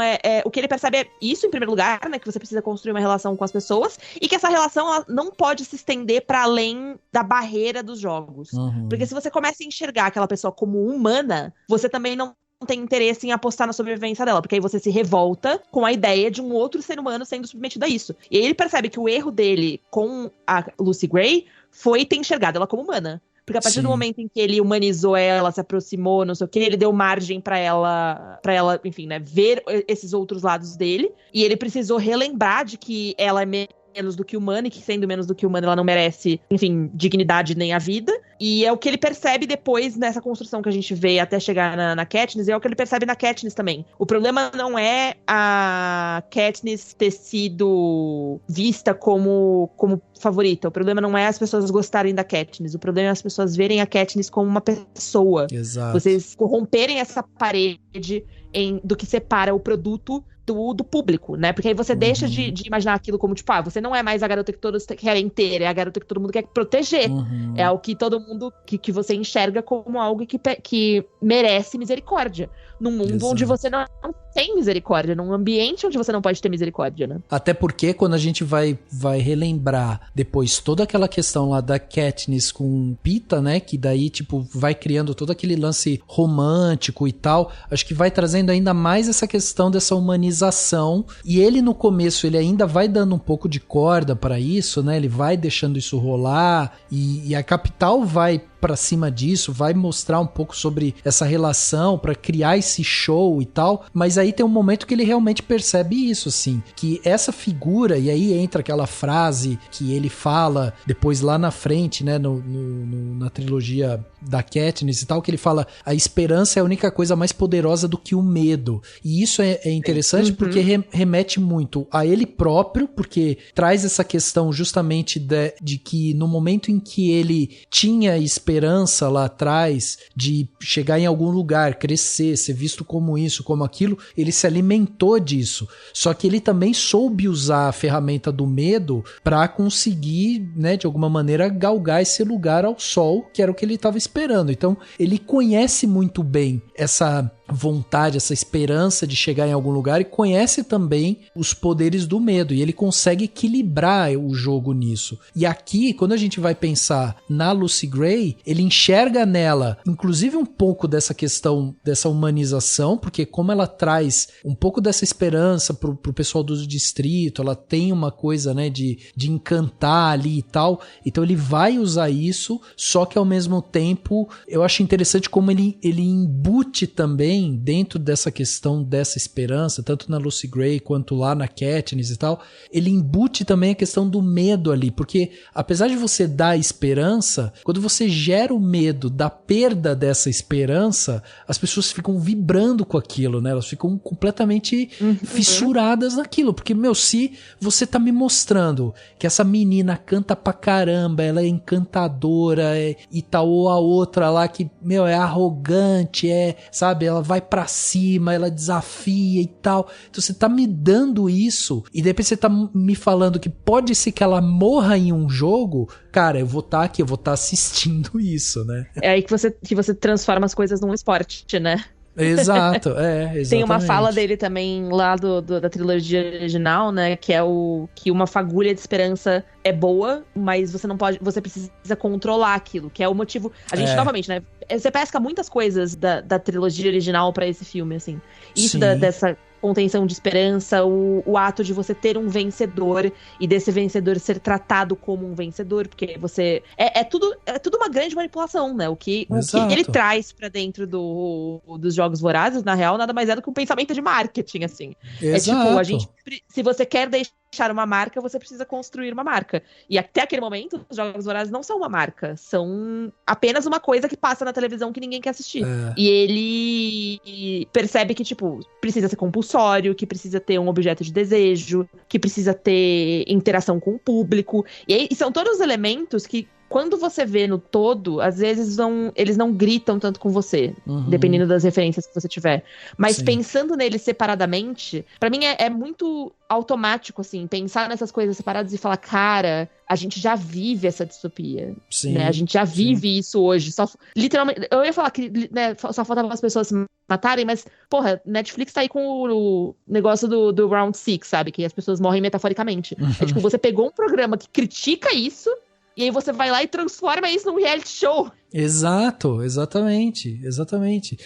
o que ele percebe é isso, em primeiro lugar, né? Que você precisa construir uma relação com as pessoas e que essa relação, ela não pode se estender para além da barreira dos jogos. Porque se você começa a enxergar aquela pessoa como humana, você também não tem interesse em apostar na sobrevivência dela, porque aí você se revolta com a ideia de um outro ser humano sendo submetido a isso. E aí ele percebe que o erro dele com a Lucy Gray foi ter enxergado ela como humana. Porque a partir do momento em que ele humanizou ela, se aproximou, não sei o que, ele deu margem pra ela, enfim, né, ver esses outros lados dele. E ele precisou relembrar de que ela é menos do que humana, e que sendo menos do que humana ela não merece, enfim, dignidade nem a vida. E é o que ele percebe depois nessa construção que a gente vê até chegar na Katniss, e é o que ele percebe na Katniss também. O problema não é a Katniss ter sido vista como favorita. O problema não é as pessoas gostarem da Katniss. O problema é as pessoas verem a Katniss como uma pessoa. Exato. Vocês corromperem essa parede do que separa o produto do público, né? Porque aí você deixa de imaginar aquilo como, tipo, você não é mais a garota que todos querem ter, é a garota que todo mundo quer proteger. É o que todo mundo, que você enxerga como algo que merece misericórdia. Num mundo onde você não tem misericórdia, num ambiente onde você não pode ter misericórdia, né? Até porque quando a gente vai relembrar depois toda aquela questão lá da Katniss com Pita, né? Que daí, tipo, vai criando todo aquele lance romântico e tal. Acho que vai trazendo ainda mais essa questão dessa humanização. E ele, no começo, ele ainda vai dando um pouco de corda pra isso, né? Ele vai deixando isso rolar. E a capital vai pra cima disso, vai mostrar um pouco sobre essa relação pra criar esse show e tal, mas aí tem um momento que ele realmente percebe isso, assim, que essa figura, e aí entra aquela frase que ele fala depois lá na frente, né, na trilogia da Katniss e tal, que ele fala, a esperança é a única coisa mais poderosa do que o medo, e isso é interessante porque remete muito a ele próprio, porque traz essa questão justamente de que no momento em que ele tinha esperança esperança lá atrás de chegar em algum lugar, crescer, ser visto como isso, como aquilo, ele se alimentou disso. Só que ele também soube usar a ferramenta do medo para conseguir, né, de alguma maneira, galgar esse lugar ao sol, que era o que ele estava esperando. Então, ele conhece muito bem essa vontade, essa esperança de chegar em algum lugar e conhece também os poderes do medo, e ele consegue equilibrar o jogo nisso. E aqui, quando a gente vai pensar na Lucy Gray, ele enxerga nela, inclusive um pouco dessa questão, dessa humanização, porque como ela traz um pouco dessa esperança pro pessoal do distrito, ela tem uma coisa, né, de encantar ali e tal, então ele vai usar isso, só que ao mesmo tempo, eu acho interessante como ele embute também dentro dessa questão dessa esperança, tanto na Lucy Gray quanto lá na Katniss e tal, ele embute também a questão do medo ali, porque apesar de você dar esperança, quando você gera o medo da perda dessa esperança, as pessoas ficam vibrando com aquilo, né? Elas ficam completamente fissuradas naquilo, porque, meu, se você tá me mostrando que essa menina canta pra caramba, ela é encantadora e tal, ou a outra lá que, meu, é arrogante, sabe, ela vai pra cima, ela desafia e tal. Então você tá me dando isso e depois você tá me falando que pode ser que ela morra em um jogo, cara, eu vou estar aqui, eu vou estar assistindo isso, né? É aí que você transforma as coisas num esporte, né? Exato, exatamente. Tem uma fala dele também lá da trilogia original, né, que é que uma fagulha de esperança é boa, mas você precisa controlar aquilo, que é o motivo, a gente novamente, né, você pesca muitas coisas da trilogia original pra esse filme, assim, isso dessa contenção de esperança, o ato de você ter um vencedor e desse vencedor ser tratado como um vencedor, porque você... É tudo uma grande manipulação, né? O que ele traz pra dentro dos Jogos Vorazes, na real, nada mais é do que um pensamento de marketing, assim. Exato. É tipo, se você quer deixar uma marca, você precisa construir uma marca. E até aquele momento, os Jogos Vorazes não são uma marca, são apenas uma coisa que passa na televisão que ninguém quer assistir. E ele percebe que, tipo, precisa ser compulsório, que precisa ter um objeto de desejo, que precisa ter interação com o público. E são todos os elementos que, quando você vê no todo, às vezes eles não gritam tanto com você, dependendo das referências que você tiver. Mas pensando neles separadamente, pra mim é muito automático, assim, pensar nessas coisas separadas e falar, cara, a gente já vive essa distopia. Né? A gente já vive isso hoje. Literalmente, eu ia falar que, né, só faltava as pessoas se matarem, mas, porra, Netflix tá aí com o negócio do Round 6, sabe? Que as pessoas morrem metaforicamente. É tipo, você pegou um programa que critica isso, e aí você vai lá e transforma isso num reality show. Exato, exatamente.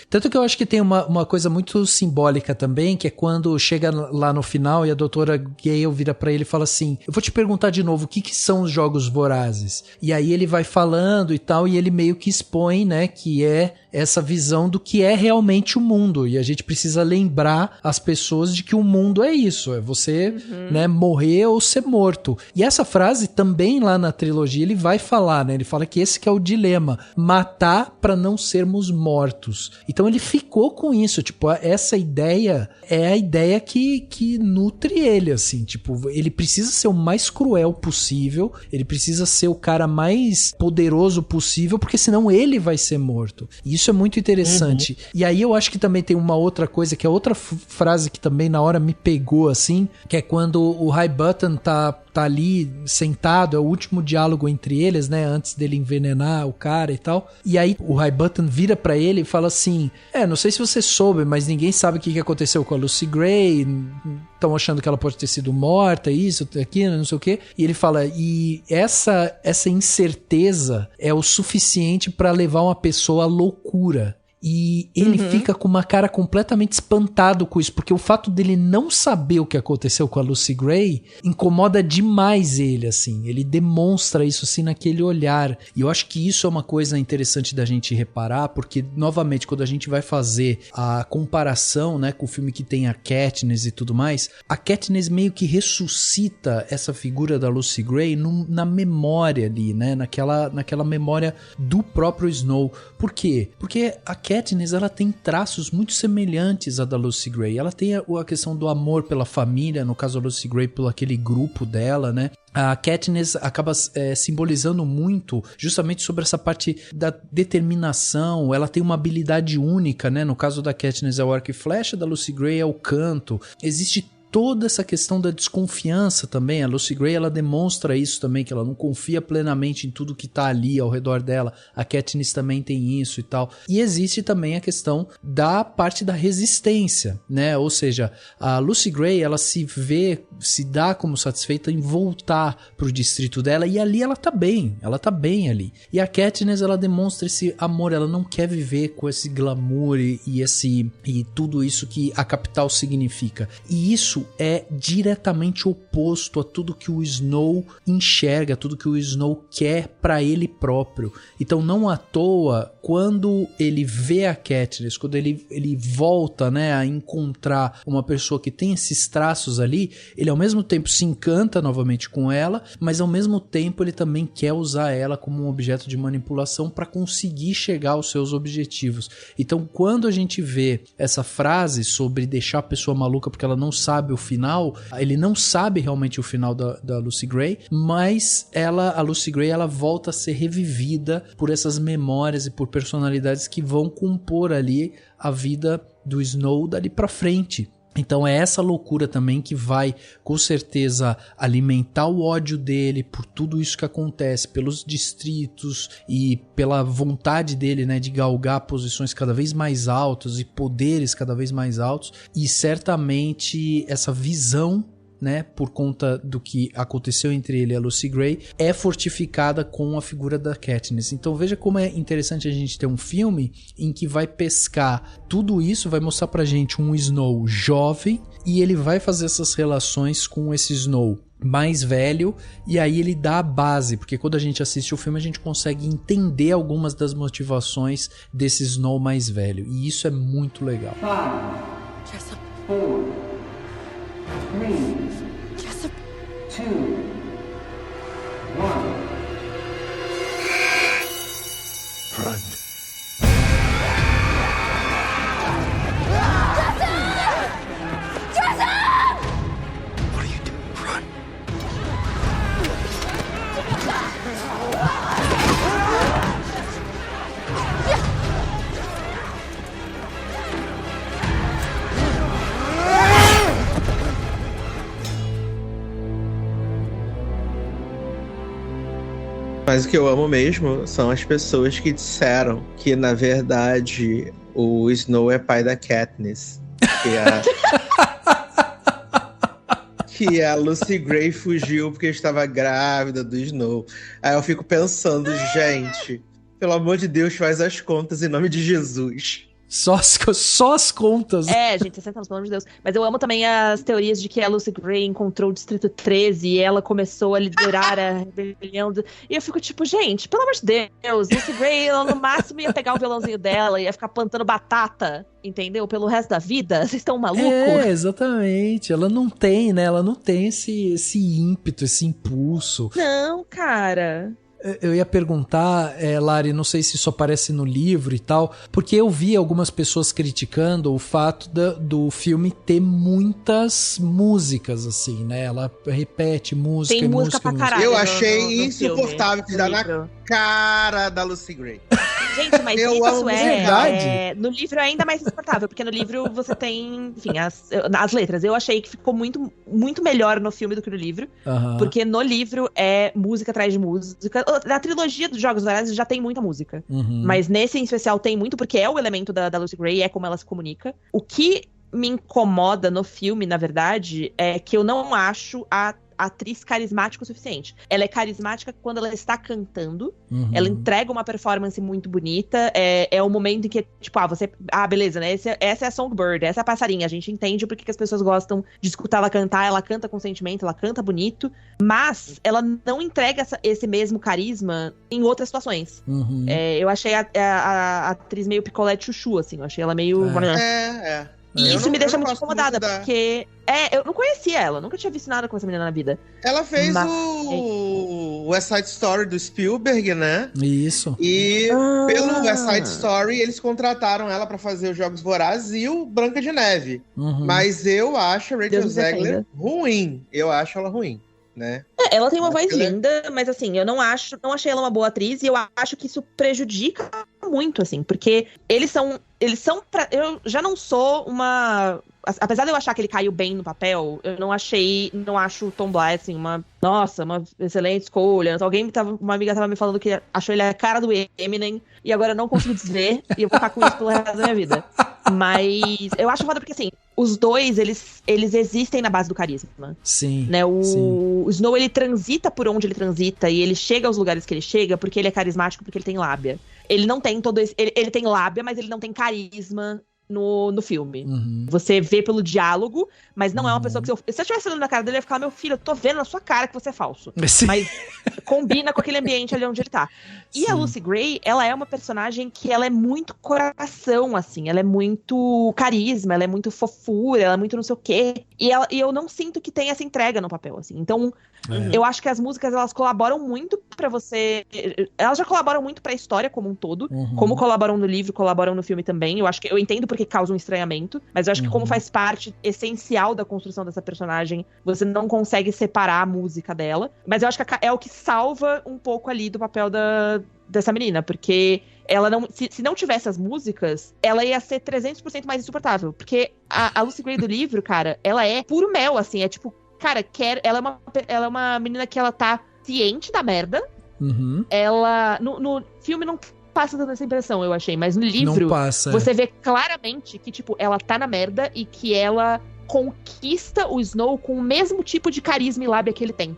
Tanto que eu acho que tem uma coisa muito simbólica também, que é quando chega lá no final e a doutora Gale vira pra ele e fala assim, eu vou te perguntar de novo, o que são os Jogos Vorazes? E aí ele vai falando e tal, e ele meio que expõe, né, que é essa visão do que é realmente o mundo, e a gente precisa lembrar as pessoas de que o mundo é isso, é você, né, morrer ou ser morto. E essa frase também lá na trilogia ele vai falar, né, ele fala que esse que é o dilema, matar para não sermos mortos. Então ele ficou com isso, tipo, essa ideia é a ideia que nutre ele, assim, tipo, ele precisa ser o mais cruel possível, ele precisa ser o cara mais poderoso possível, porque senão ele vai ser morto. E isso é muito interessante. E aí eu acho que também tem uma outra coisa, que é outra frase que também na hora me pegou, assim, que é quando o Highbutton tá ali sentado, é o último diálogo entre eles, né, antes dele envenenar o cara e tal, e aí o Highbutton vira pra ele e fala assim, não sei se você soube, mas ninguém sabe o que aconteceu com a Lucy Gray, estão achando que ela pode ter sido morta, isso, aquilo, não sei o quê, e ele fala, e essa incerteza é o suficiente pra levar uma pessoa à loucura. E ele fica com uma cara completamente espantado com isso, porque o fato dele não saber o que aconteceu com a Lucy Gray incomoda demais ele, assim. Ele demonstra isso, assim, naquele olhar. E eu acho que isso é uma coisa interessante da gente reparar, porque, novamente, quando a gente vai fazer a comparação, né, com o filme que tem a Katniss e tudo mais, a Katniss meio que ressuscita essa figura da Lucy Gray na memória ali, né, naquela memória do próprio Snow. Por quê? Porque a Katniss Katniss, ela tem traços muito semelhantes à da Lucy Gray. Ela tem a questão do amor pela família, no caso a Lucy Gray pelo aquele grupo dela, né? A Katniss acaba simbolizando muito justamente sobre essa parte da determinação. Ela tem uma habilidade única, né? No caso da Katniss é o arco e flecha, da Lucy Gray é o canto. Existe toda essa questão da desconfiança também. A Lucy Gray, ela demonstra isso também, que ela não confia plenamente em tudo que tá ali ao redor dela. A Katniss também tem isso e tal. E existe também a questão da parte da resistência, né? Ou seja, a Lucy Gray, ela se dá como satisfeita em voltar pro distrito dela, e ali ela tá bem ali. E a Katniss, ela demonstra esse amor, ela não quer viver com esse glamour e tudo isso que a capital significa. E isso é diretamente oposto a tudo que o Snow enxerga, tudo que o Snow quer para ele próprio. Então, não à toa, quando ele vê a Katniss, quando ele volta, né, a encontrar uma pessoa que tem esses traços ali, ele ao mesmo tempo se encanta novamente com ela, mas ao mesmo tempo ele também quer usar ela como um objeto de manipulação para conseguir chegar aos seus objetivos. Então, quando a gente vê essa frase sobre deixar a pessoa maluca porque ela não sabe o final, ele não sabe realmente o final da Lucy Gray, mas a Lucy Gray, ela volta a ser revivida por essas memórias e por personalidades que vão compor ali a vida do Snow dali pra frente. Então é essa loucura também que vai, com certeza, alimentar o ódio dele por tudo isso que acontece, pelos distritos e pela vontade dele, né, de galgar posições cada vez mais altas e poderes cada vez mais altos. E certamente essa visão, né, por conta do que aconteceu entre ele e a Lucy Gray, é fortificada com a figura da Katniss. Então veja como é interessante a gente ter um filme em que vai pescar tudo isso, vai mostrar pra gente um Snow jovem, e ele vai fazer essas relações com esse Snow mais velho, e aí ele dá a base, porque quando a gente assiste o filme a gente consegue entender algumas das motivações desse Snow mais velho, e isso é muito legal. 5, 4, 3, 2, 1. Run. Mas o que eu amo mesmo são as pessoas que disseram que, na verdade, o Snow é pai da Katniss. Que a Lucy Gray fugiu porque estava grávida do Snow. Aí eu fico pensando, gente, pelo amor de Deus, faz as contas em nome de Jesus. Só as contas. É, gente, 60 anos, pelo amor de Deus. Mas eu amo também as teorias de que a Lucy Gray encontrou o Distrito 13 e ela começou a liderar a rebelião. E eu fico tipo, gente, pelo amor de Deus, Lucy Gray, ela no máximo ia pegar o violãozinho dela e ia ficar plantando batata, entendeu? Pelo resto da vida. Vocês estão malucos? É, exatamente. Ela não tem, né? Ela não tem esse ímpeto, esse impulso. Não, cara. Eu ia perguntar, Lari, não sei se isso aparece no livro e tal, porque eu vi algumas pessoas criticando o fato do filme ter muitas músicas, assim, né? Ela repete música. Tem música pra caralho. Eu achei insuportável de dar na cara da Lucy Gray. Gente, mas eu isso verdade. No livro é ainda mais insuportável, porque no livro você tem, enfim, as letras. Eu achei que ficou muito, muito melhor no filme do que no livro, porque no livro é música atrás de música. Na trilogia dos Jogos Vorazes já tem muita música, mas nesse em especial tem muito, porque é o elemento da Lucy Gray, é como ela se comunica. O que me incomoda no filme, na verdade, é que eu não acho a atriz carismática o suficiente. Ela é carismática quando ela está cantando, ela entrega uma performance muito bonita, é o momento em que, tipo, beleza, né, essa é a Songbird, essa é a passarinha, a gente entende porque que as pessoas gostam de escutar ela cantar, ela canta com sentimento, ela canta bonito, mas ela não entrega esse mesmo carisma em outras situações. Eu achei a atriz meio picolé de chuchu, assim, eu achei ela meio... E isso me deixa muito incomodada, porque... eu não conhecia ela, nunca tinha visto nada com essa menina na vida. Ela fez o West Side Story do Spielberg, né? Isso. E pelo West Side Story, eles contrataram ela pra fazer os Jogos Vorazes e o Branca de Neve. Mas eu acho a Rachel Zegler ruim. Eu acho ela ruim, né? Ela tem uma voz linda, mas assim, eu não achei ela uma boa atriz e eu acho que isso prejudica muito, assim, porque eles são eu já não sou uma... Apesar de eu achar que ele caiu bem no papel, eu não acho o Tom Blythe, assim, uma excelente escolha. Uma amiga tava me falando que achou ele a cara do Eminem, e agora eu não consigo desver, e eu vou ficar com isso pelo resto da minha vida. Mas eu acho foda porque, assim, os dois, eles existem na base do carisma. Sim. Né? O Snow, ele transita por onde ele transita, e ele chega aos lugares que ele chega porque ele é carismático, porque ele tem lábia. Ele não tem todo esse... Ele tem lábia, mas ele não tem carisma no filme. Você vê pelo diálogo, mas não é uma pessoa que... Se eu estivesse olhando na cara dele, eu ia ficar, meu filho, eu tô vendo na sua cara que você é falso. Sim. Mas combina com aquele ambiente ali onde ele tá. E a Lucy Gray, ela é uma personagem que ela é muito coração, assim. Ela é muito carisma, ela é muito fofura, ela é muito não sei o quê. E eu não sinto que tem essa entrega no papel, assim. Então, eu acho que as músicas, elas colaboram muito pra você... Elas já colaboram muito pra história como um todo. Como colaboram no livro, colaboram no filme também. Eu entendo porque causa um estranhamento. Mas eu acho que como faz parte essencial da construção dessa personagem, você não consegue separar a música dela. Mas eu acho que é o que salva um pouco ali do papel dessa menina. Porque ela não... Se não tivesse as músicas, ela ia ser 300% mais insuportável. Porque a Lucy Gray do livro, cara, ela é puro mel, assim. É tipo... Cara, ela é uma menina que ela tá ciente da merda. Ela... No filme não passa tanta essa impressão, eu achei. Mas no livro, você vê claramente que, tipo, ela tá na merda e que ela conquista o Snow com o mesmo tipo de carisma e lábia que ele tem.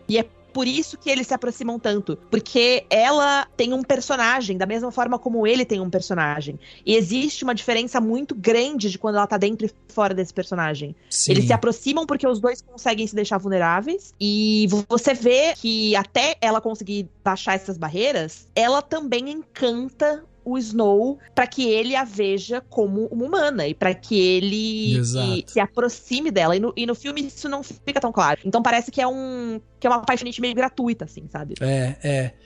E é por isso que eles se aproximam tanto. Porque ela tem um personagem, da mesma forma como ele tem um personagem. E existe uma diferença muito grande de quando ela tá dentro e fora desse personagem. Sim. Eles se aproximam porque os dois conseguem se deixar vulneráveis. E você vê que até ela conseguir baixar essas barreiras, ela também encanta o Snow pra que ele a veja como uma humana e pra que ele se aproxime dela. E no filme isso não fica tão claro. Então parece que é uma paixonite meio gratuita, assim, sabe?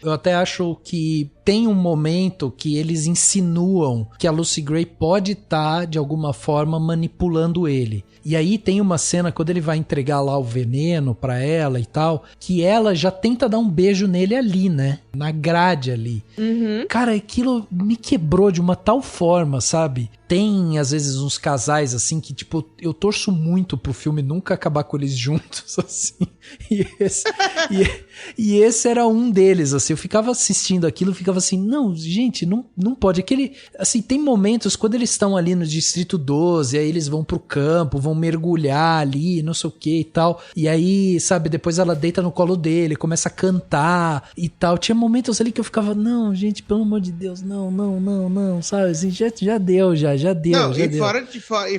Eu até acho que tem um momento que eles insinuam que a Lucy Gray pode estar, de alguma forma, manipulando ele. E aí tem uma cena, quando ele vai entregar lá o veneno pra ela e tal, que ela já tenta dar um beijo nele ali, né? Na grade ali. Cara, aquilo me quebrou de uma tal forma, sabe? Tem, às vezes, uns casais, assim, que, tipo, eu torço muito pro filme nunca acabar com eles juntos, assim. E esse era um deles, assim. Eu ficava assistindo aquilo, ficava assim, não, gente, não pode. Aquele, assim, tem momentos, quando eles estão ali no Distrito 12, aí eles vão pro campo, vão mergulhar ali, não sei o que e tal. E aí, sabe, depois ela deita no colo dele, começa a cantar e tal. Tinha momentos ali que eu ficava, não, gente, pelo amor de Deus, não, sabe? Assim, já deu, já deu. Não, já e, deu.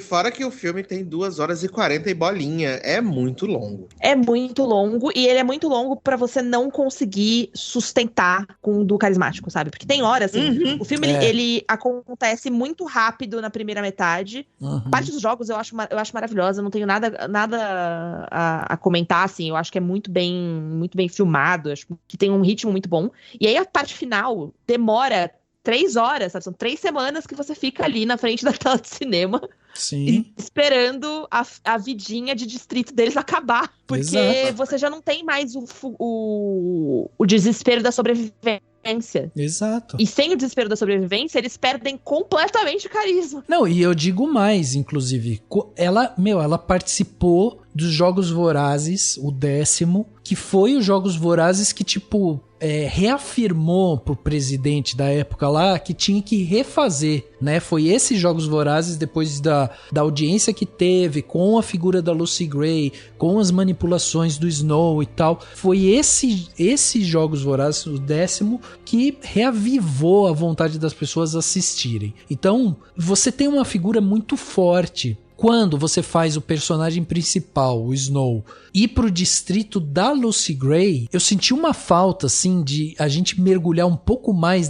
Fora que o filme tem 2h40 e bolinha. É muito longo. É muito longo, e ele é muito longo pra você não conseguir sustentar com o do carismático, sabe? Porque tem horas, assim, o filme ele acontece muito rápido na primeira metade. Parte dos jogos eu acho maravilhosa, não tenho nada a comentar, assim, eu acho que é muito bem filmado, acho que tem um ritmo muito bom. E aí a parte final demora 3 horas, sabe? São 3 semanas que você fica ali na frente da tela de cinema. Sim. Esperando a vidinha de distrito deles acabar. Porque você já não tem mais o desespero da sobrevivência. Exato. E sem o desespero da sobrevivência, eles perdem completamente o carisma. Não, e eu digo mais, inclusive. Ela participou dos Jogos Vorazes, o 10º, que foi os Jogos Vorazes que, tipo, reafirmou pro presidente da época lá que tinha que refazer, né? Foi esses Jogos Vorazes, depois da audiência que teve com a figura da Lucy Gray, com as manipulações do Snow e tal, foi esses Jogos Vorazes, o 10º, que reavivou a vontade das pessoas assistirem. Então, você tem uma figura muito forte. Quando você faz o personagem principal, o Snow, ir pro distrito da Lucy Gray, eu senti uma falta, assim, de a gente mergulhar um pouco mais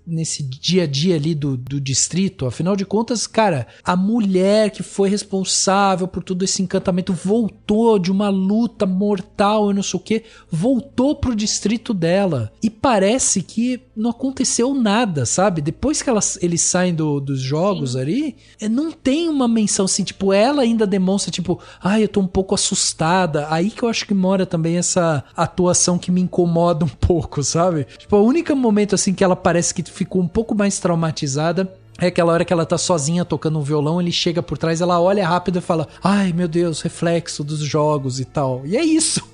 nesse dia a dia ali do distrito. Afinal de contas, cara, a mulher que foi responsável por todo esse encantamento voltou de uma luta mortal e não sei o que, voltou pro distrito dela. E parece que não aconteceu nada, sabe? Depois que eles saem dos jogos ali, não tem uma menção assim, tipo, ela ainda demonstra, tipo, eu tô um pouco assustada. Aí que eu acho que mora também essa atuação que me incomoda um pouco, sabe? Tipo, o único momento assim que ela parece que ficou um pouco mais traumatizada é aquela hora que ela tá sozinha tocando um violão, ele chega por trás, ela olha rápido e fala, ai meu Deus, reflexo dos jogos e tal. E é isso.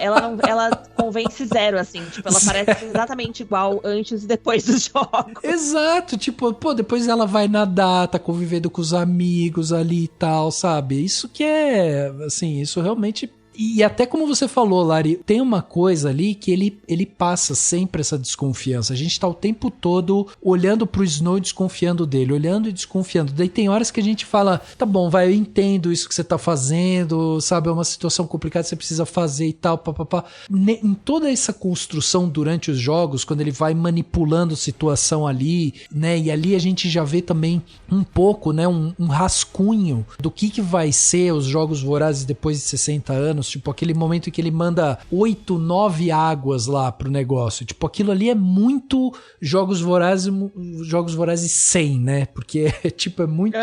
Ela convence zero, assim. Tipo, ela parece exatamente igual antes e depois dos jogos. Exato, tipo, depois ela vai nadar, tá convivendo com os amigos ali e tal, sabe? Isso que é, assim, isso realmente... E até como você falou, Lari, tem uma coisa ali que ele passa sempre essa desconfiança. A gente tá o tempo todo olhando pro Snow e desconfiando dele, olhando e desconfiando. Daí tem horas que a gente fala, tá bom, vai, eu entendo isso que você tá fazendo, sabe, é uma situação complicada, você precisa fazer e tal, papapá. Em toda essa construção durante os jogos, quando ele vai manipulando a situação ali, né, e ali a gente já vê também um pouco, né, um rascunho do que vai ser os Jogos Vorazes depois de 60 anos. Tipo, aquele momento em que ele manda 8, 9 águas lá pro negócio. Tipo, aquilo ali é muito Jogos Vorazes 100, né? Porque é muito...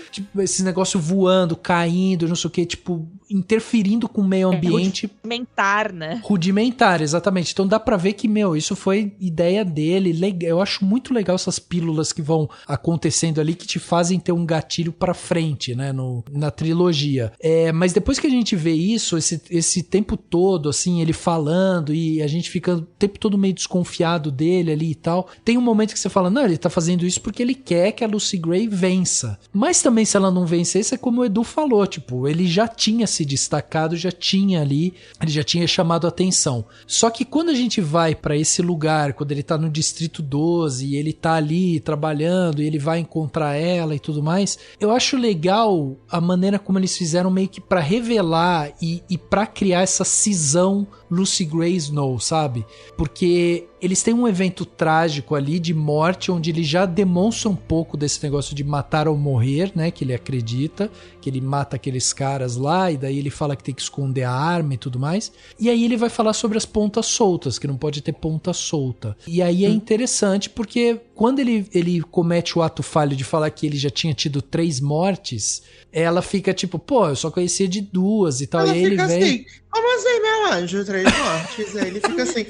Tipo, esse negócio voando, caindo, não sei o que, tipo, interferindo com o meio ambiente. Rudimentar, né? Rudimentar, exatamente. Então dá pra ver que, isso foi ideia dele. Eu acho muito legal essas pílulas que vão acontecendo ali, que te fazem ter um gatilho pra frente, né? Na trilogia. Mas depois que a gente vê isso, esse tempo todo, assim, ele falando e a gente fica o tempo todo meio desconfiado dele ali e tal. Tem um momento que você fala, não, ele tá fazendo isso porque ele quer que a Lucy Gray vença. Mas também se ela não vencesse, é como o Edu falou, tipo, ele já tinha se destacado, já tinha ali, ele já tinha chamado a atenção. Só que quando a gente vai pra esse lugar, quando ele tá no Distrito 12 e ele tá ali trabalhando e ele vai encontrar ela e tudo mais, eu acho legal a maneira como eles fizeram meio que pra revelar e pra criar essa cisão Lucy Gray Snow, sabe? Porque eles têm um evento trágico ali de morte, onde ele já demonstra um pouco desse negócio de matar ou morrer, né? Que ele acredita, que ele mata aqueles caras lá, e daí ele fala que tem que esconder a arma e tudo mais. E aí ele vai falar sobre as pontas soltas, que não pode ter ponta solta. E aí é interessante, porque quando ele comete o ato falho de falar que ele já tinha tido 3 mortes, ela fica tipo, pô, eu só conhecia de 2 e tal. Ela e aí ele vem... assim, como assim, meu anjo? 3 mortes? Aí ele fica assim,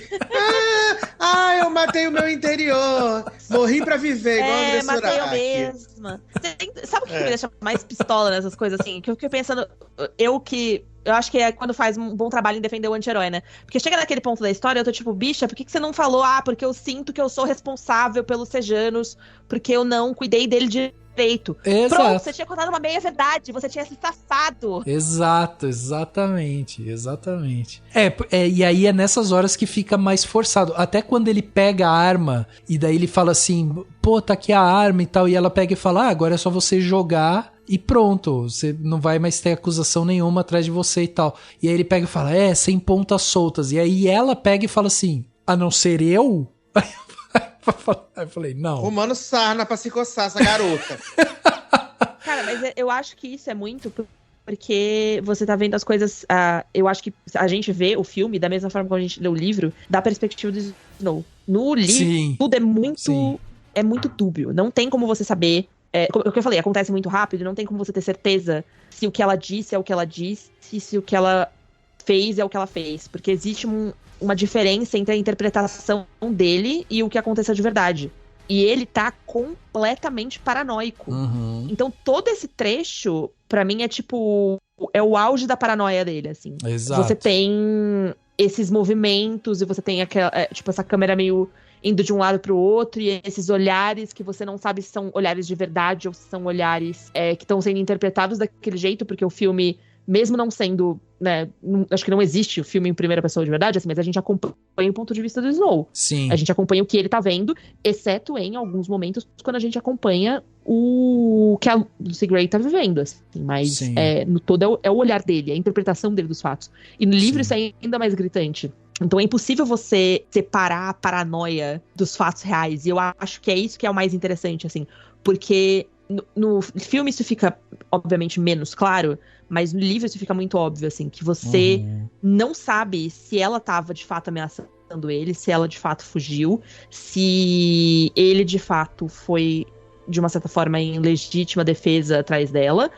eu matei o meu interior, morri pra viver, igual a matei eu mesma. Sabe o que me deixa mais pistola nessas coisas assim? Que eu fiquei pensando, eu acho que é quando faz um bom trabalho em defender o anti-herói, né? Porque chega naquele ponto da história, eu tô tipo, bicha, por que você não falou? Porque eu sinto que eu sou responsável pelos Sejanos, porque eu não cuidei dele direito. Exato. Pronto, você tinha contado uma meia verdade, você tinha se safado. Exato, exatamente. E aí é nessas horas que fica mais forçado. Até quando ele pega a arma e daí ele fala assim, pô, tá aqui a arma e tal, e ela pega e fala, agora é só você jogar e pronto, você não vai mais ter acusação nenhuma atrás de você e tal. E aí ele pega e fala, sem pontas soltas. E aí ela pega e fala assim, a não ser eu? Aí eu falei, não. Fumando sarna pra se coçar essa garota. Cara, mas eu acho que isso é muito porque você tá vendo as coisas... eu acho que a gente vê o filme da mesma forma que a gente lê o livro, da perspectiva do Snow. No livro, tudo é muito dúbio. Não tem como você saber... o que eu falei, acontece muito rápido, não tem como você ter certeza se o que ela disse é o que ela disse, se o que ela fez é o que ela fez. Porque existe uma diferença entre a interpretação dele e o que aconteceu de verdade. E ele tá completamente paranoico. Uhum. Então todo esse trecho, pra mim, é tipo... é o auge da paranoia dele, assim. Exato. Você tem esses movimentos e você tem aquela, tipo, essa câmera meio indo de um lado pro outro, e esses olhares que você não sabe se são olhares de verdade ou se são olhares que estão sendo interpretados daquele jeito, porque o filme, mesmo não sendo, né, acho que não existe o filme em primeira pessoa de verdade, assim, mas a gente acompanha o ponto de vista do Snow. Sim. A gente acompanha o que ele tá vendo, exceto em alguns momentos quando a gente acompanha o que a Lucy Gray tá vivendo, assim, mas no todo é o olhar dele, a interpretação dele dos fatos. E no livro isso é ainda mais gritante. Então é impossível você separar a paranoia dos fatos reais. E eu acho que é isso que é o mais interessante, assim. Porque no filme isso fica, obviamente, menos claro, mas no livro isso fica muito óbvio, assim, que você não sabe se ela tava, de fato, ameaçando ele, se ela, de fato, fugiu, se ele, de fato, foi, de uma certa forma, em legítima defesa atrás dela,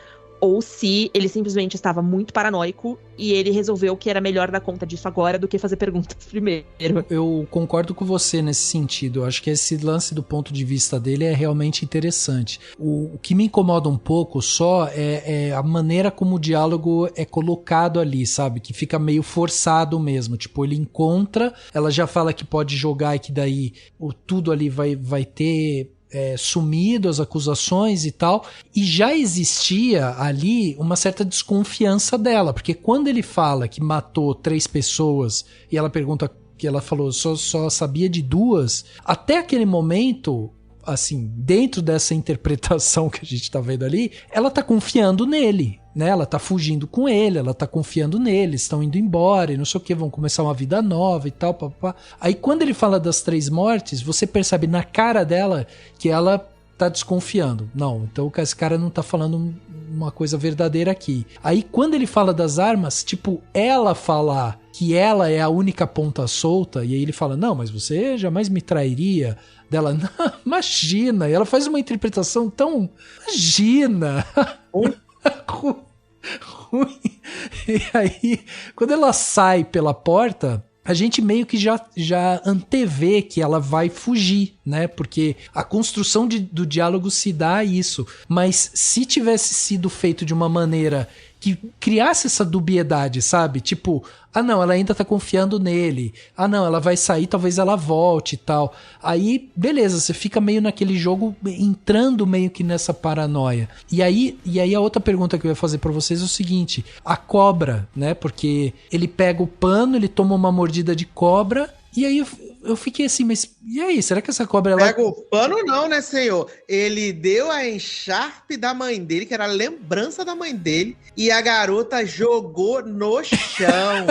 ou se ele simplesmente estava muito paranoico e ele resolveu que era melhor dar conta disso agora do que fazer perguntas primeiro. Eu concordo com você nesse sentido. Eu acho que esse lance do ponto de vista dele é realmente interessante. O que me incomoda um pouco só é a maneira como o diálogo é colocado ali, sabe? Que fica meio forçado mesmo. Tipo, ele encontra, ela já fala que pode jogar e que daí tudo ali vai ter... sumido as acusações e tal, e já existia ali uma certa desconfiança dela, porque quando ele fala que matou 3 pessoas e ela pergunta, que ela falou só sabia de 2, até aquele momento, assim, dentro dessa interpretação que a gente tá vendo ali, ela tá confiando nele, né? Ela tá fugindo com ele, ela tá confiando nele, estão indo embora e não sei o que, vão começar uma vida nova e tal, papá. Aí quando ele fala das 3 mortes, você percebe na cara dela que ela tá desconfiando. Não, então esse cara não tá falando uma coisa verdadeira aqui. Aí quando ele fala das armas, tipo, ela falar que ela é a única ponta solta, e aí ele fala, não, mas você jamais me trairia. Dela, não, imagina. E ela faz uma interpretação tão... Imagina. Ruim. E aí, quando ela sai pela porta, a gente meio que já antevê que ela vai fugir, né? Porque a construção do diálogo se dá a isso. Mas se tivesse sido feito de uma maneira que criasse essa dubiedade, sabe? Tipo, ah não, ela ainda tá confiando nele. Ah não, ela vai sair, talvez ela volte e tal. Aí, beleza, você fica meio naquele jogo, entrando meio que nessa paranoia. E aí a outra pergunta que eu ia fazer pra vocês é o seguinte, a cobra, né? Porque ele pega o pano, ele toma uma mordida de cobra, e aí eu fiquei assim, mas e aí, será que essa cobra... Pega o pano não, né, senhor? Ele deu a encharpe da mãe dele, que era a lembrança da mãe dele, e a garota jogou no chão.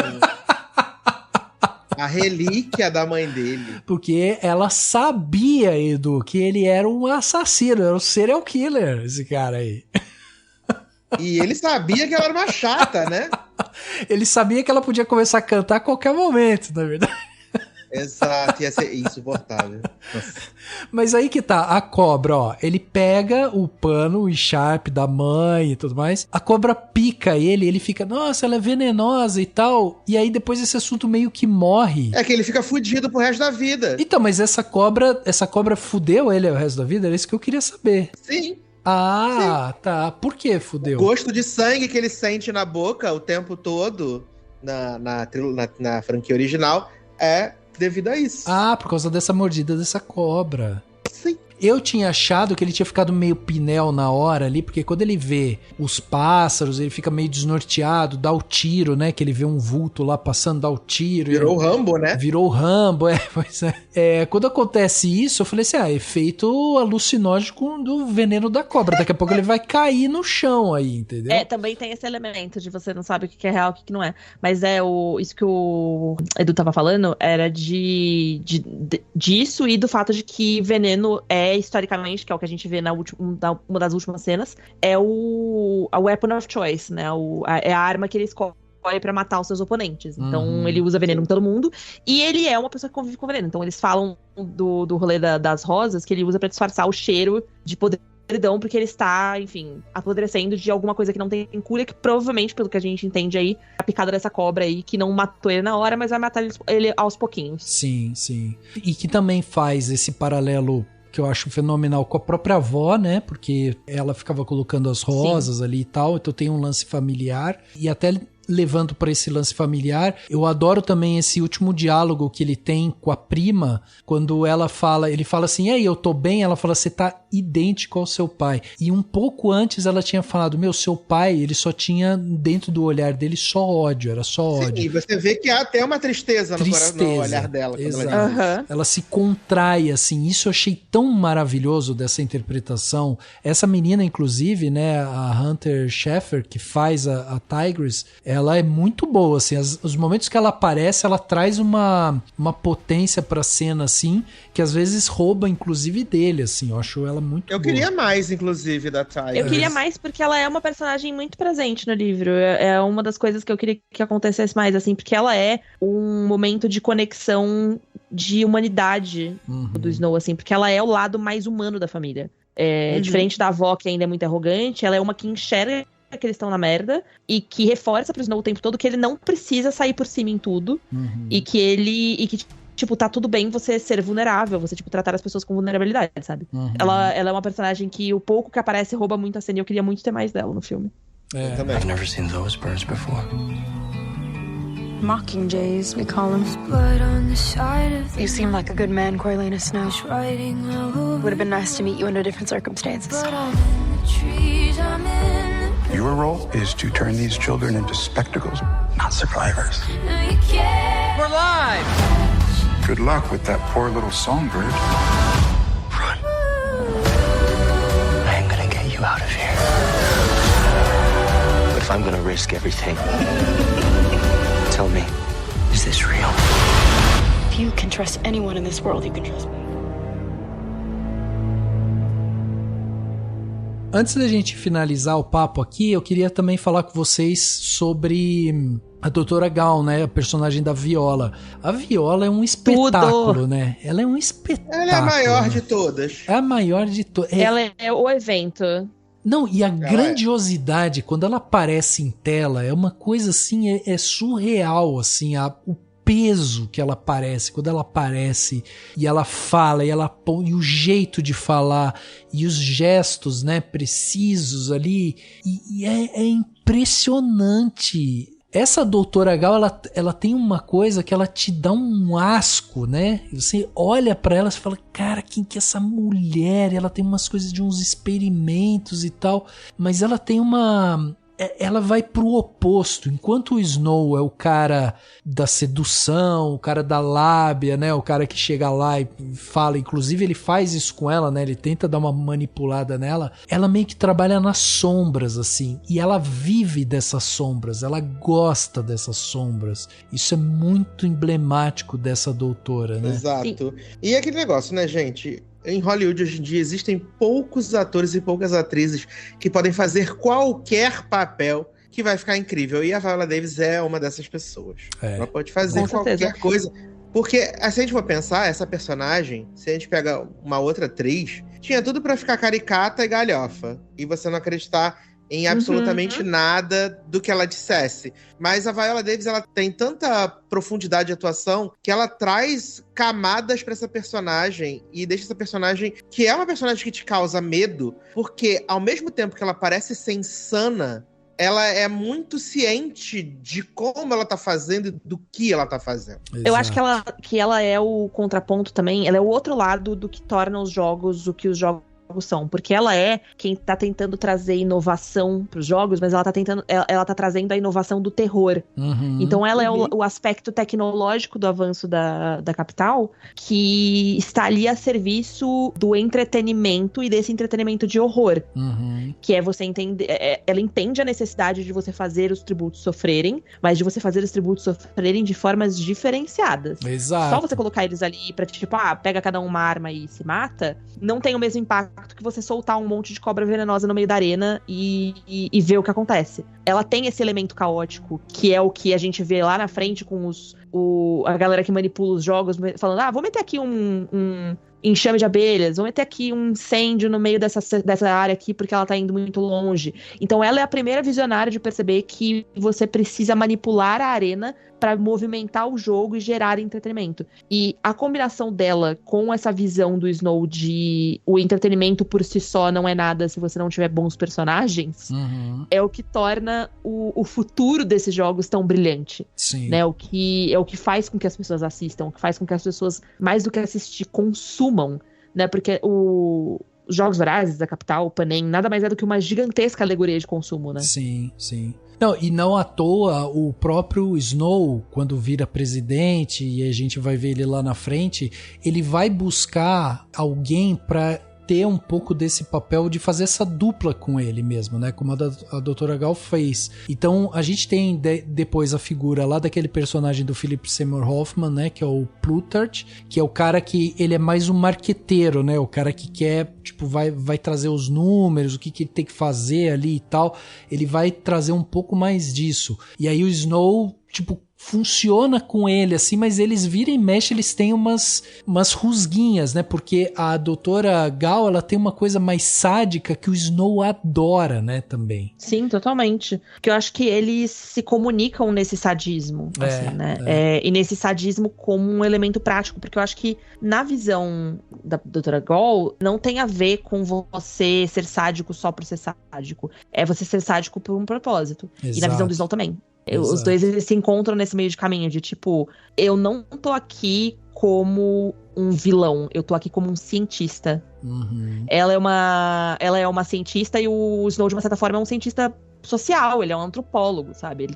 A relíquia da mãe dele. Porque ela sabia, Edu, que ele era um assassino, era um serial killer, esse cara aí. E ele sabia que ela era uma chata, né? Ele sabia que ela podia começar a cantar a qualquer momento, na verdade. Exato, ia ser insuportável. Nossa. Mas aí que tá, a cobra, ó, ele pega o pano, o encharpe da mãe e tudo mais, a cobra pica ele fica, nossa, ela é venenosa e tal, e aí depois esse assunto meio que morre. É que ele fica fudido pro resto da vida. Então, mas essa cobra fudeu ele o resto da vida? Era isso que eu queria saber. Sim. Ah, sim. Tá. Por que fudeu? O gosto de sangue que ele sente na boca o tempo todo na franquia original é devido a isso. Ah, por causa dessa mordida dessa cobra. Sim. Eu tinha achado que ele tinha ficado meio pinel na hora ali, porque quando ele vê os pássaros, ele fica meio desnorteado, dá o tiro, né? Que ele vê um vulto lá passando, dá o tiro. Virou o Rambo, né? Virou o Rambo, pois é. Quando acontece isso, eu falei assim, efeito alucinógeno do veneno da cobra. Daqui a pouco ele vai cair no chão aí, entendeu? Também tem esse elemento de você não sabe o que é real e o que não é. Mas isso que o Edu tava falando era disso e do fato de que veneno historicamente, que é o que a gente vê uma das últimas cenas, é a weapon of choice, né? É a arma que ele escolhe pra matar os seus oponentes. Então, ele usa veneno com todo mundo. E ele é uma pessoa que convive com veneno. Então, eles falam do rolê das rosas, que ele usa pra disfarçar o cheiro de podridão, porque ele está, enfim, apodrecendo de alguma coisa que não tem cura, que provavelmente, pelo que a gente entende aí, a picada dessa cobra aí, que não matou ele na hora, mas vai matar ele aos pouquinhos. Sim, sim. E que também faz esse paralelo que eu acho fenomenal com a própria avó, né? Porque ela ficava colocando as rosas Sim. ali e tal, então tem um lance familiar. E até levando para esse lance familiar, eu adoro também esse último diálogo que ele tem com a prima, quando ele fala assim, ei, eu tô bem, ela fala, você tá idêntico ao seu pai. E um pouco antes ela tinha falado, seu pai, ele só tinha dentro do olhar dele só ódio, era só ódio. Sim, e você vê que há até uma tristeza no olhar dela. Exato. Ela se contrai, assim, isso eu achei tão maravilhoso dessa interpretação. Essa menina, inclusive, né, a Hunter Schafer, que faz a Tigress, ela é muito boa, assim, os momentos que ela aparece, ela traz uma potência pra cena, assim, que às vezes rouba, inclusive, dele, assim, eu acho ela muito boa. Eu queria mais, inclusive, da Ty. Eu queria mais porque ela é uma personagem muito presente no livro, é uma das coisas que eu queria que acontecesse mais, assim, porque ela é um momento de conexão de humanidade do Snow, assim, porque ela é o lado mais humano da família. Diferente da avó, que ainda é muito arrogante, ela é uma que enxerga que eles estão na merda e que reforça pro Snow o tempo todo que ele não precisa sair por cima em tudo e que tipo, tá tudo bem você ser vulnerável, você, tipo, tratar as pessoas com vulnerabilidade, sabe? Ela é uma personagem que o pouco que aparece rouba muito a cena e eu queria muito ter mais dela no filme. I've never seen those birds before. Mockingjays, we call them. You seem like a good man, Coriolanus Snow. Would have been nice to meet you under different circumstances. Your role is to turn these children into spectacles, not survivors. We're live! Good luck with that poor little songbird. Run. I am gonna get you out of here. But if I'm gonna risk everything, tell me, is this real? If you can trust anyone in this world, you can trust me. Antes da gente finalizar o papo aqui, eu queria também falar com vocês sobre a Doutora Gao, né? A personagem da Viola. A Viola é um espetáculo, né? Ela é um espetáculo. Ela é a maior de todas. É a maior de todas. Ela é o evento. Não, e a grandiosidade, quando ela aparece em tela, é uma coisa assim, é surreal, assim, o peso que ela aparece, quando ela aparece e ela fala, e ela põe, e o jeito de falar, e os gestos, né, precisos ali, e é impressionante. Essa Doutora Gao, ela tem uma coisa que ela te dá um asco, né? Você olha pra ela e fala, cara, quem que é essa mulher? Ela tem umas coisas de uns experimentos e tal, mas ela tem ela vai pro oposto. Enquanto o Snow é o cara da sedução, o cara da lábia, né? O cara que chega lá e fala, inclusive ele faz isso com ela, né? Ele tenta dar uma manipulada nela. Ela meio que trabalha nas sombras, assim. E ela vive dessas sombras. Ela gosta dessas sombras. Isso é muito emblemático dessa doutora, né? Exato. Sim. E aquele negócio, né, gente? Em Hollywood hoje em dia existem poucos atores e poucas atrizes que podem fazer qualquer papel que vai ficar incrível. E a Viola Davis é uma dessas pessoas. Ela pode fazer qualquer coisa. Porque, se a gente for pensar, essa personagem, se a gente pega uma outra atriz, tinha tudo pra ficar caricata e galhofa. E você não acreditar em absolutamente nada do que ela dissesse. Mas a Viola Davis, ela tem tanta profundidade de atuação que ela traz camadas pra essa personagem e deixa essa personagem, que é uma personagem que te causa medo, porque ao mesmo tempo que ela parece ser insana, ela é muito ciente de como ela tá fazendo e do que ela tá fazendo. Exato. Eu acho que ela é o contraponto também, ela é o outro lado do que torna os jogos o que os jogos são, porque ela é quem tá tentando trazer inovação pros jogos, mas ela tá trazendo a inovação do terror. Então ela é o aspecto tecnológico do avanço da capital, que está ali a serviço do entretenimento e desse entretenimento de horror. Que é você entender, ela entende a necessidade de você fazer os tributos sofrerem, mas de você fazer os tributos sofrerem de formas diferenciadas. Exato. Só você colocar eles ali pra, tipo, pega cada um uma arma e se mata, não tem o mesmo impacto que você soltar um monte de cobra venenosa no meio da arena e ver o que acontece. Ela tem esse elemento caótico, que é o que a gente vê lá na frente com a galera que manipula os jogos, falando, vou meter aqui um enxame de abelhas, vou meter aqui um incêndio no meio dessa área aqui, porque ela tá indo muito longe. Então ela é a primeira visionária de perceber que você precisa manipular a arena para movimentar o jogo e gerar entretenimento. E a combinação dela com essa visão do Snow de o entretenimento por si só não é nada se você não tiver bons personagens, é o que torna o futuro desses jogos tão brilhante. Sim. Né? É o que faz com que as pessoas assistam, o que faz com que as pessoas, mais do que assistir, consumam, né? Porque os Jogos Vorazes da capital, o Panem, nada mais é do que uma gigantesca alegoria de consumo, né? Sim, sim. Não, e não à toa, o próprio Snow, quando vira presidente, e a gente vai ver ele lá na frente, ele vai buscar alguém pra ter um pouco desse papel de fazer essa dupla com ele mesmo, né? Como a Doutora Gao fez. Então, a gente tem depois a figura lá daquele personagem do Philip Seymour Hoffman, né? Que é o Plutarch, que é o cara que ele é mais um marqueteiro, né? O cara que quer, tipo, vai trazer os números, o que ele tem que fazer ali e tal. Ele vai trazer um pouco mais disso. E aí o Snow, tipo, funciona com ele, assim, mas eles vira e mexe, eles têm umas rusguinhas, né? Porque a Doutora Gao, ela tem uma coisa mais sádica que o Snow adora, né? Também. Sim, totalmente. Porque eu acho que eles se comunicam nesse sadismo, assim, né? E nesse sadismo como um elemento prático, porque eu acho que na visão da Doutora Gao, não tem a ver com você ser sádico só por ser sádico. É você ser sádico por um propósito. Exato. E na visão do Snow também. Exato. Os dois, eles se encontram nesse meio de caminho de tipo, eu não tô aqui como um vilão, eu tô aqui como um cientista. Uhum. Ela é uma cientista e o Snow, de uma certa forma, é um cientista social, ele é um antropólogo, sabe?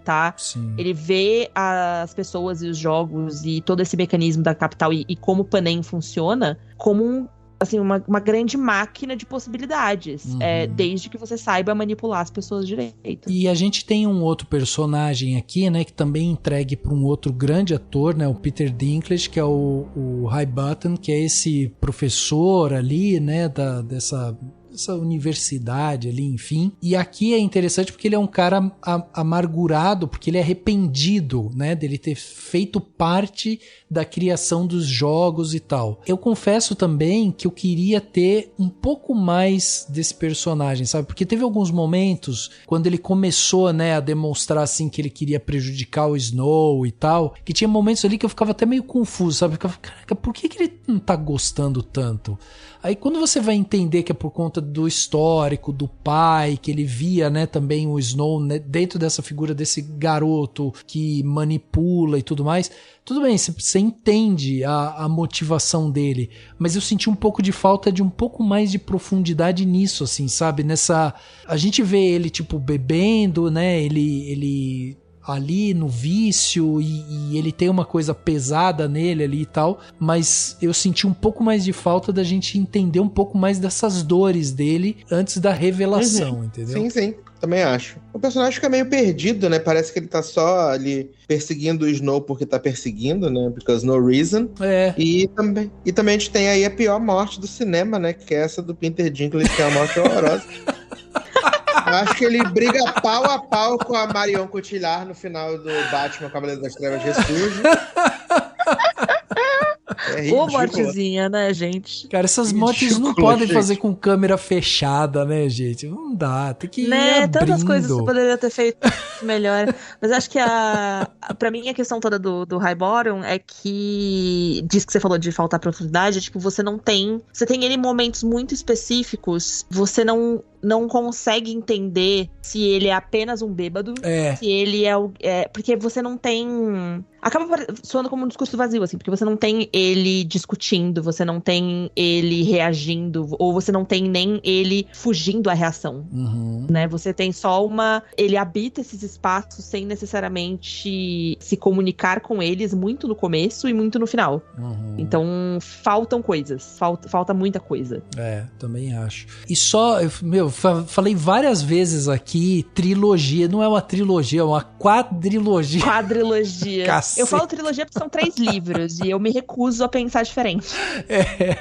Ele vê as pessoas e os jogos e todo esse mecanismo da capital e como o Panem funciona como assim, uma grande máquina de possibilidades, desde que você saiba manipular as pessoas direito. E a gente tem um outro personagem aqui, né, que também entregue para um outro grande ator, né, o Peter Dinklage, que é o Highbottom, que é esse professor ali, né, dessa universidade ali, enfim. E aqui é interessante porque ele é um cara amargurado, porque ele é arrependido, né, dele ter feito parte da criação dos jogos e tal. Eu confesso também que eu queria ter um pouco mais desse personagem, sabe? Porque teve alguns momentos, quando ele começou, né, a demonstrar, assim, que ele queria prejudicar o Snow e tal, que tinha momentos ali que eu ficava até meio confuso, sabe? Eu ficava, caraca, por que ele não tá gostando tanto? Aí quando você vai entender que é por conta do histórico, do pai, que ele via, né, também o Snow, né, dentro dessa figura desse garoto que manipula e tudo mais, tudo bem, você entende a motivação dele, mas eu senti um pouco de falta de um pouco mais de profundidade nisso, assim, sabe? A gente vê ele, tipo, bebendo, né, ele ali no vício e ele tem uma coisa pesada nele ali e tal, mas eu senti um pouco mais de falta da gente entender um pouco mais dessas dores dele antes da revelação, entendeu? Sim, também acho. O personagem fica meio perdido, né? Parece que ele tá só ali perseguindo o Snow porque tá perseguindo, né? Because no reason. E também a gente tem aí a pior morte do cinema, né? Que é essa do Peter Dinklage, que é uma morte horrorosa. Eu acho que ele briga pau a pau com a Marion Cotillard no final do Batman Cavaleiro das Trevas Ressurge. Ô, mortezinha, né, gente? Cara, essas mortes não podem fazer com câmera fechada, né, gente? Não dá, tem que ir abrindo. Tantas coisas você poderia ter feito melhor. Mas acho que pra mim a questão toda do Highbottom é que, diz que você falou de faltar profundidade, tipo, você tem ele em momentos muito específicos, você não consegue entender se ele é apenas um bêbado, se ele porque você não tem... Acaba soando como um discurso vazio, assim, porque você não tem ele discutindo, você não tem ele reagindo, ou você não tem nem ele fugindo à reação, né? Você tem só ele habita esses espaços sem necessariamente se comunicar com eles muito no começo e muito no final. Então, faltam coisas, falta muita coisa. Também acho. E só, falei várias vezes aqui, trilogia, não é uma trilogia, é uma quadrilogia. Cacete. Eu falo trilogia porque são 3 livros e eu me recuso a pensar diferente.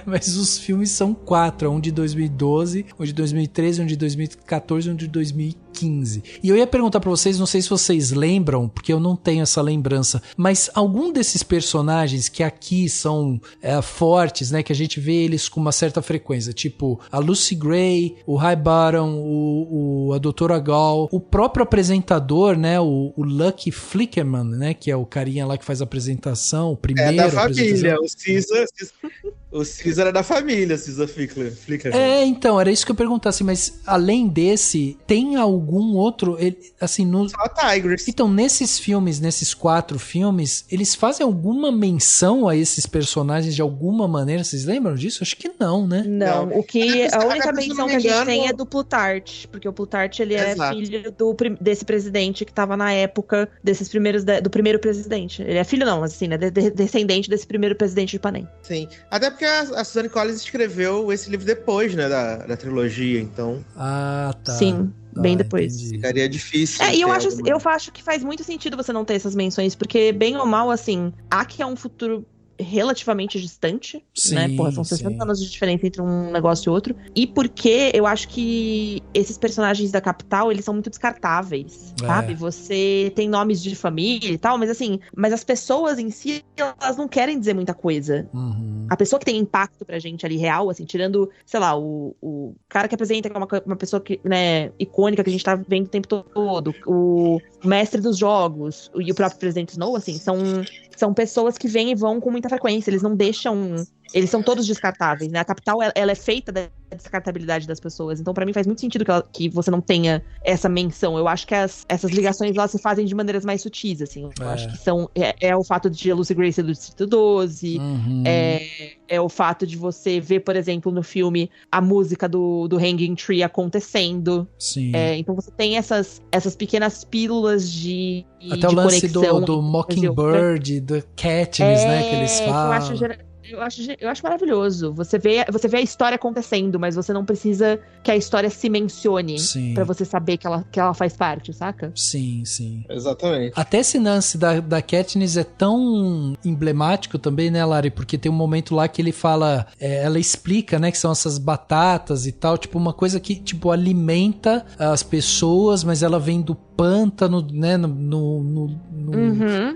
Mas os filmes são 4, um de 2012, um de 2013, um de 2014 e um de 2015. E eu ia perguntar pra vocês, não sei se vocês lembram, porque eu não tenho essa lembrança, mas algum desses personagens que aqui são fortes, né, que a gente vê eles com uma certa frequência, tipo a Lucy Gray, o Highbottom, a Doutora Gao, o próprio apresentador, né, o Lucky Flickerman, né, que é o carinha lá que faz a apresentação, o primeiro. É da família, o Caesar é da família, Caesar Flickerman. Então, era isso que eu perguntasse, mas além desse, tem algum outro, assim, Só a Tigress. Então, nesses 4 filmes, eles fazem alguma menção a esses personagens de alguma maneira? Vocês lembram disso? Acho que não, né? Não, a única menção que a gente tem é do Plutarch, porque o Plutarch, ele é filho desse presidente que tava na época do primeiro presidente. Ele é filho não, mas assim, né, descendente desse primeiro presidente de Panem. Sim, até porque porque a Suzanne Collins escreveu esse livro depois, né, da trilogia, então... Ah, tá. Sim, bem depois. Entendi. Ficaria difícil. E eu acho que faz muito sentido você não ter essas menções, porque bem ou mal, assim, Aki é um futuro relativamente distante, Sim, né? Porra, são 60 anos de diferença entre um negócio e outro. E porque eu acho que esses personagens da capital, eles são muito descartáveis, sabe? Você tem nomes de família e tal, mas assim, mas as pessoas em si, elas não querem dizer muita coisa. Uhum. A pessoa que tem impacto pra gente ali, real, assim, tirando, sei lá, o cara que apresenta, que é uma pessoa que, né, icônica, que a gente tá vendo o tempo todo, o mestre dos jogos, e o próprio presidente Snow, assim, são pessoas que vêm e vão com muita frequência, eles não deixam... Eles são todos descartáveis, né? A capital, ela é feita da descartabilidade das pessoas. Então, pra mim, faz muito sentido que você não tenha essa menção. Eu acho que essas ligações, elas se fazem de maneiras mais sutis, assim. Eu acho que são... É o fato de Lucy Gray ser do Distrito 12. Uhum. É o fato de você ver, por exemplo, no filme, a música do Hanging Tree acontecendo. Sim. Então, você tem essas pequenas pílulas de até de o lance conexão do Mockingbird, do Katniss, né? Que eles falam. Eu acho maravilhoso. Você vê a história acontecendo, mas você não precisa que a história se mencione pra você saber que ela faz parte, saca? Sim, sim. Exatamente. Até esse lance da Katniss é tão emblemático também, né, Lari? Porque tem um momento lá que ele fala, ela explica, né, que são essas batatas e tal, tipo, uma coisa que, tipo, alimenta as pessoas, mas ela vem do pântano, né,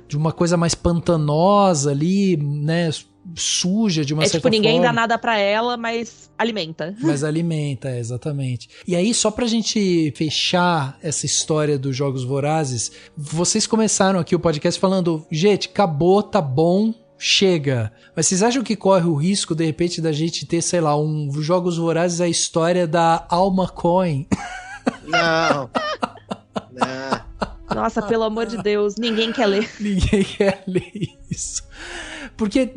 de uma coisa mais pantanosa ali, né, suja de uma certa forma. Ninguém dá nada pra ela, mas alimenta. Mas alimenta, exatamente. E aí, só pra gente fechar essa história dos Jogos Vorazes, vocês começaram aqui o podcast falando, gente, acabou, tá bom, chega. Mas vocês acham que corre o risco, de repente, da gente ter, sei lá, Jogos Vorazes, a história da Alma Coin? Não. Nossa, pelo amor de Deus, ninguém quer ler. Ninguém quer ler isso. Porque,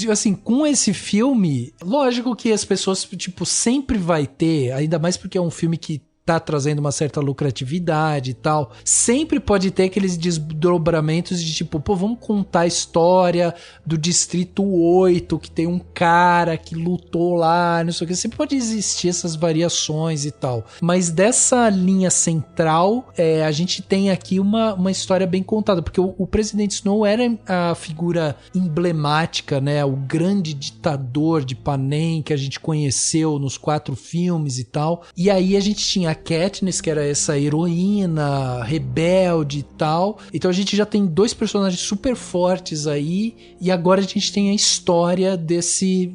assim, com esse filme, lógico que as pessoas, tipo, sempre vai ter, ainda mais porque é um filme que tá trazendo uma certa lucratividade e tal, sempre pode ter aqueles desdobramentos de tipo, pô, vamos contar a história do Distrito 8, que tem um cara que lutou lá, não sei o que, sempre pode existir essas variações e tal, mas dessa linha central, a gente tem aqui uma história bem contada, porque o Presidente Snow era a figura emblemática, né, o grande ditador de Panem que a gente conheceu nos 4 filmes e tal, e aí a gente tinha a Katniss, que era essa heroína, rebelde e tal. Então a gente já tem 2 personagens super fortes aí, e agora a gente tem a história desse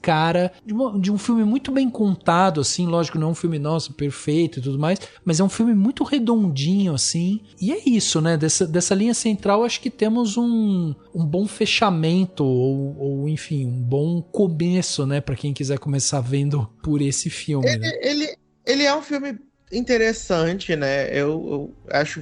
cara, de um filme muito bem contado, assim, lógico, não é um filme, nossa, perfeito e tudo mais, mas é um filme muito redondinho, assim, e é isso, né, dessa linha central, acho que temos um bom fechamento, ou enfim, um bom começo, né, pra quem quiser começar vendo por esse filme, né? Ele é um filme interessante, né? Eu acho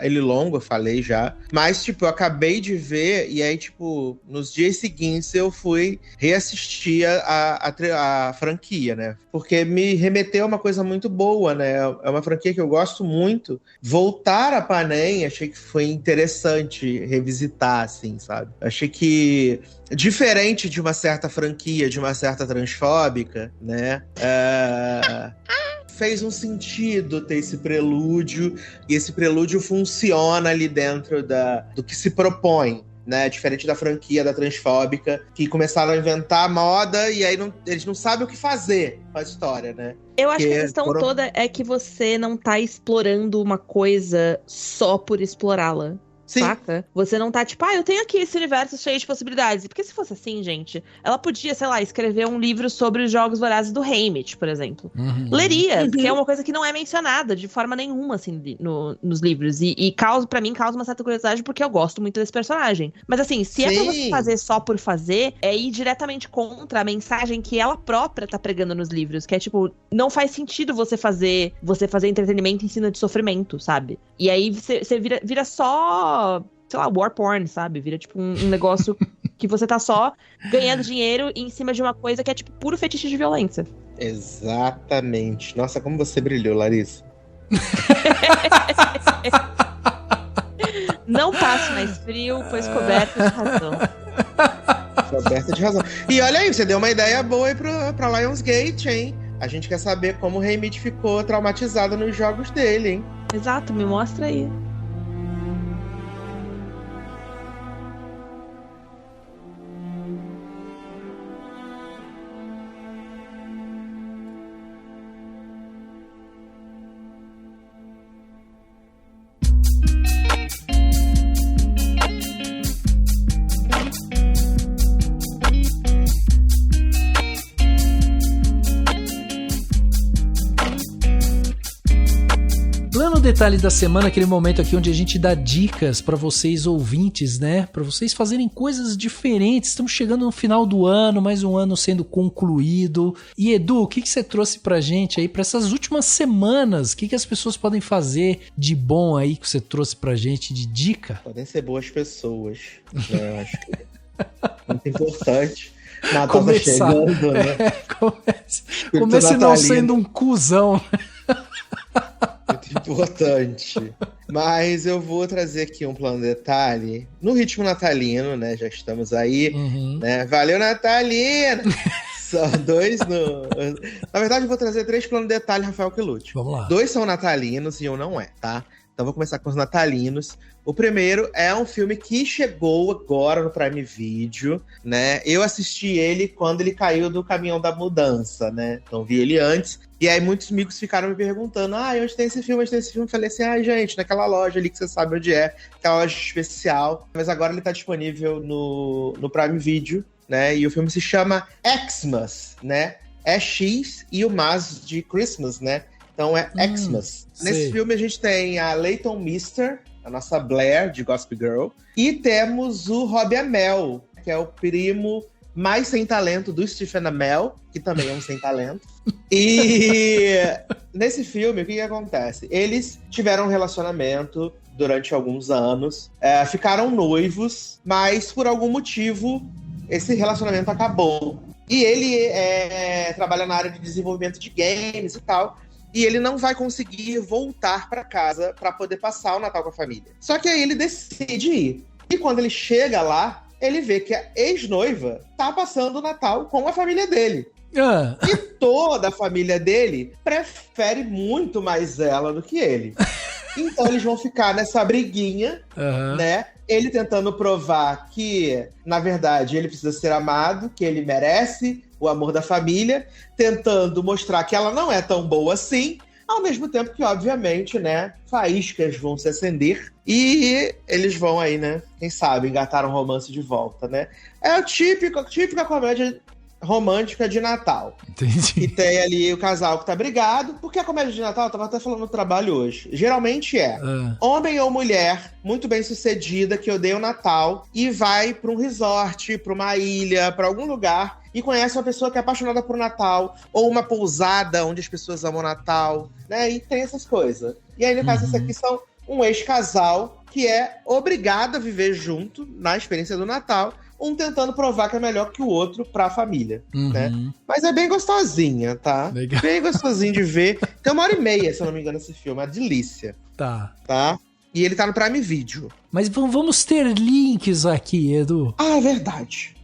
ele longo, eu falei já. Mas, tipo, eu acabei de ver e aí, tipo, nos dias seguintes eu fui reassistir a franquia, né? Porque me remeteu a uma coisa muito boa, né? É uma franquia que eu gosto muito. Voltar a Panem, achei que foi interessante revisitar, assim, sabe? Achei que... diferente de uma certa franquia, de uma certa transfóbica, né? Fez um sentido ter esse prelúdio, e esse prelúdio funciona ali dentro do que se propõe, né? Diferente da franquia da transfóbica, que começaram a inventar moda e aí eles não sabem o que fazer com a história, né? Eu acho que a questão toda é que você não tá explorando uma coisa só por explorá-la. Sim. Saca? Você não tá tipo, eu tenho aqui esse universo cheio de possibilidades. Porque se fosse assim, gente, ela podia, sei lá, escrever um livro sobre os Jogos Vorazes do Haymitch, por exemplo. Uhum. Leria, porque é uma coisa que não é mencionada de forma nenhuma, assim, nos livros. E pra mim, causa uma certa curiosidade porque eu gosto muito desse personagem. Mas assim, se é pra você fazer só por fazer, é ir diretamente contra a mensagem que ela própria tá pregando nos livros. Que é tipo, não faz sentido você fazer entretenimento em cima de sofrimento, sabe? E aí você vira só... sei lá, war porn, sabe? Vira tipo um negócio que você tá só ganhando dinheiro em cima de uma coisa que é tipo puro fetiche de violência. Exatamente. Nossa, como você brilhou, Larissa. Não passe mais frio, pois coberto de razão. Coberta de razão. E olha aí, você deu uma ideia boa aí pra Lionsgate, hein? A gente quer saber como o Haymitch ficou traumatizado nos jogos dele, hein? Exato, me mostra aí. Detalhe da semana, aquele momento aqui onde a gente dá dicas pra vocês ouvintes, né? Pra vocês fazerem coisas diferentes. Estamos chegando no final do ano, mais um ano sendo concluído. E Edu, o que você trouxe pra gente aí pra essas últimas semanas? O que as pessoas podem fazer de bom aí que você trouxe pra gente de dica? Podem ser boas pessoas, né? Eu acho que é muito importante. Natal tá chegando, né? Comece não sendo um cuzão. Muito importante. Mas eu vou trazer aqui um plano de detalhe no ritmo natalino, né? Já estamos aí, né? Valeu, Natalina! São dois no... Na verdade, eu vou trazer 3 planos de detalhe, Rafael Quelucci. Vamos lá. 2 são natalinos e um não é, tá? Então vou começar com os natalinos. O primeiro é um filme que chegou agora no Prime Video, né? Eu assisti ele quando ele caiu do caminhão da mudança, né? Então vi ele antes. E aí muitos amigos ficaram me perguntando, onde tem esse filme, onde tem esse filme? Eu falei assim, gente, naquela loja ali que você sabe onde é, aquela loja especial. Mas agora ele tá disponível no Prime Video, né? E o filme se chama Xmas, né? É X e o Mas de Christmas, né? Então é Xmas. Nesse filme a gente tem a Leighton Meester, a nossa Blair, de Gossip Girl. E temos o Robbie Amell, que é o primo mais sem talento do Stephen Amell, que também é um sem talento. E nesse filme, o que acontece? Eles tiveram um relacionamento durante alguns anos, ficaram noivos, mas por algum motivo esse relacionamento acabou. E ele trabalha na área de desenvolvimento de games e tal. E ele não vai conseguir voltar para casa para poder passar o Natal com a família. Só que aí ele decide ir. E quando ele chega lá, ele vê que a ex-noiva tá passando o Natal com a família dele. E toda a família dele prefere muito mais ela do que ele. Então eles vão ficar nessa briguinha, né? Ele tentando provar que, na verdade, ele precisa ser amado, que ele merece o amor da família, tentando mostrar que ela não é tão boa assim, ao mesmo tempo que, obviamente, né, faíscas vão se acender e eles vão aí, né, quem sabe, engatar um romance de volta, né? É a típica comédia romântica de Natal. Entendi. E tem ali o casal que tá brigado, porque a comédia de Natal, eu tava até falando no trabalho hoje, geralmente homem ou mulher muito bem sucedida que odeia o Natal e vai pra um resort, pra uma ilha, pra algum lugar e conhece uma pessoa que é apaixonada por Natal, ou uma pousada onde as pessoas amam Natal, né? E tem essas coisas. E aí, no caso, esse aqui são um ex-casal que é obrigado a viver junto na experiência do Natal, um tentando provar que é melhor que o outro pra família, né? Mas é bem gostosinha, tá? Legal. Bem gostosinho de ver. Tem 1h30, se eu não me engano, esse filme. É uma delícia. Tá. E ele tá no Prime Video. Mas vamos ter links aqui, Edu. É verdade.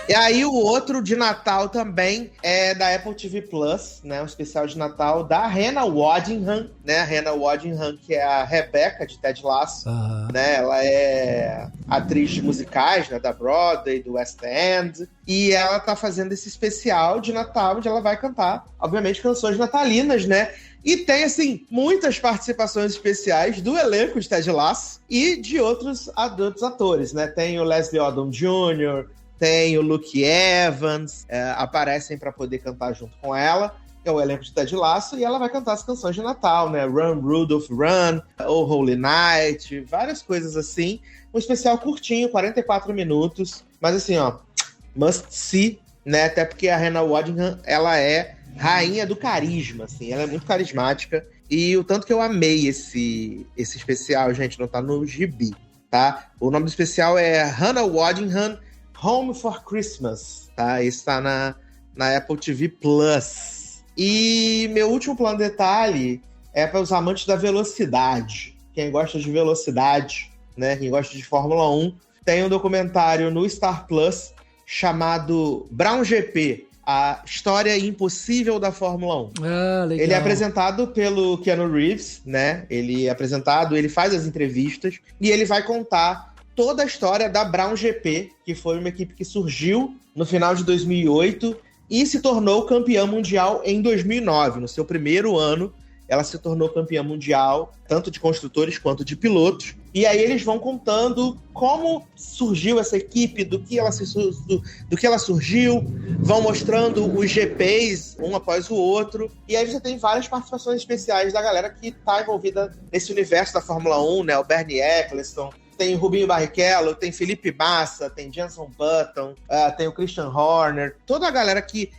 E aí o outro de Natal também é da Apple TV Plus, né? Um especial de Natal da Hannah Waddingham, né? A Hannah Waddingham, que é a Rebecca de Ted Lasso, né? Ela é atriz de musicais, né? Da Broadway, do West End. E ela tá fazendo esse especial de Natal, onde ela vai cantar, obviamente, canções natalinas, né? E tem, assim, muitas participações especiais do elenco de Ted Lasso e de outros atores, né? Tem o Leslie Odom Jr., tem o Luke Evans, aparecem para poder cantar junto com ela. É o elenco de Ted Lasso e ela vai cantar as canções de Natal, né? Run, Rudolph, Run, Oh Holy Night, várias coisas assim. Um especial curtinho, 44 minutos, mas assim, ó, must see, né? Até porque a Hannah Waddingham, ela é rainha do carisma, assim, ela é muito carismática. E o tanto que eu amei esse especial, gente, não tá no gibi, tá? O nome do especial é Hannah Waddingham Home for Christmas, tá? Esse tá na Apple TV Plus. E meu último plano de detalhe é para os amantes da velocidade. Quem gosta de velocidade, né? Quem gosta de Fórmula 1, tem um documentário no Star Plus chamado Brown GP, a história impossível da Fórmula 1. Ah, legal. Ele é apresentado pelo Keanu Reeves, né? Ele é apresentado, ele faz as entrevistas e ele vai contar toda a história da Brown GP, que foi uma equipe que surgiu no final de 2008 e se tornou campeã mundial em 2009. No seu primeiro ano, ela se tornou campeã mundial, tanto de construtores quanto de pilotos. E aí eles vão contando como surgiu essa equipe, do que ela surgiu, vão mostrando os GPs, um após o outro. E aí você tem várias participações especiais da galera que está envolvida nesse universo da Fórmula 1, né? O Bernie Eccleston, tem o Rubinho Barrichello, tem Felipe Massa, tem Jenson Button, tem o Christian Horner. Toda a galera que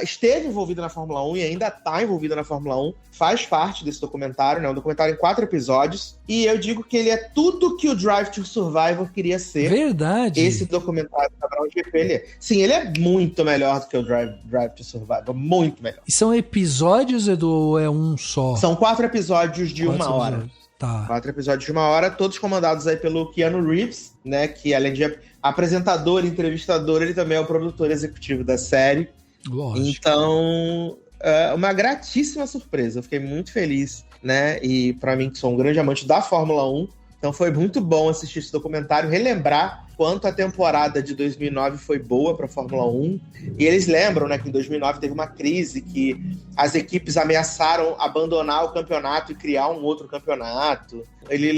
esteve envolvida na Fórmula 1 e ainda está envolvida na Fórmula 1 faz parte desse documentário, né? Um documentário em 4 episódios. E eu digo que ele é tudo que o Drive to Survive queria ser. Verdade. Esse documentário da Brown GP, ele é. Sim, ele é muito melhor do que o Drive to Survive. Muito melhor. E são episódios, Edu, ou é um só? São 4 episódios de 1 hora. Tá. 4 episódios de 1 hora, todos comandados aí pelo Keanu Reeves, né? Que além de apresentador e entrevistador, ele também é o produtor executivo da série. Lógico. Então, é uma gratíssima surpresa. Eu fiquei muito feliz, né? E pra mim, que sou um grande amante da Fórmula 1, então foi muito bom assistir esse documentário, relembrar quanto a temporada de 2009 foi boa pra Fórmula 1. E eles lembram, né, que em 2009 teve uma crise que as equipes ameaçaram abandonar o campeonato e criar um outro campeonato. Ele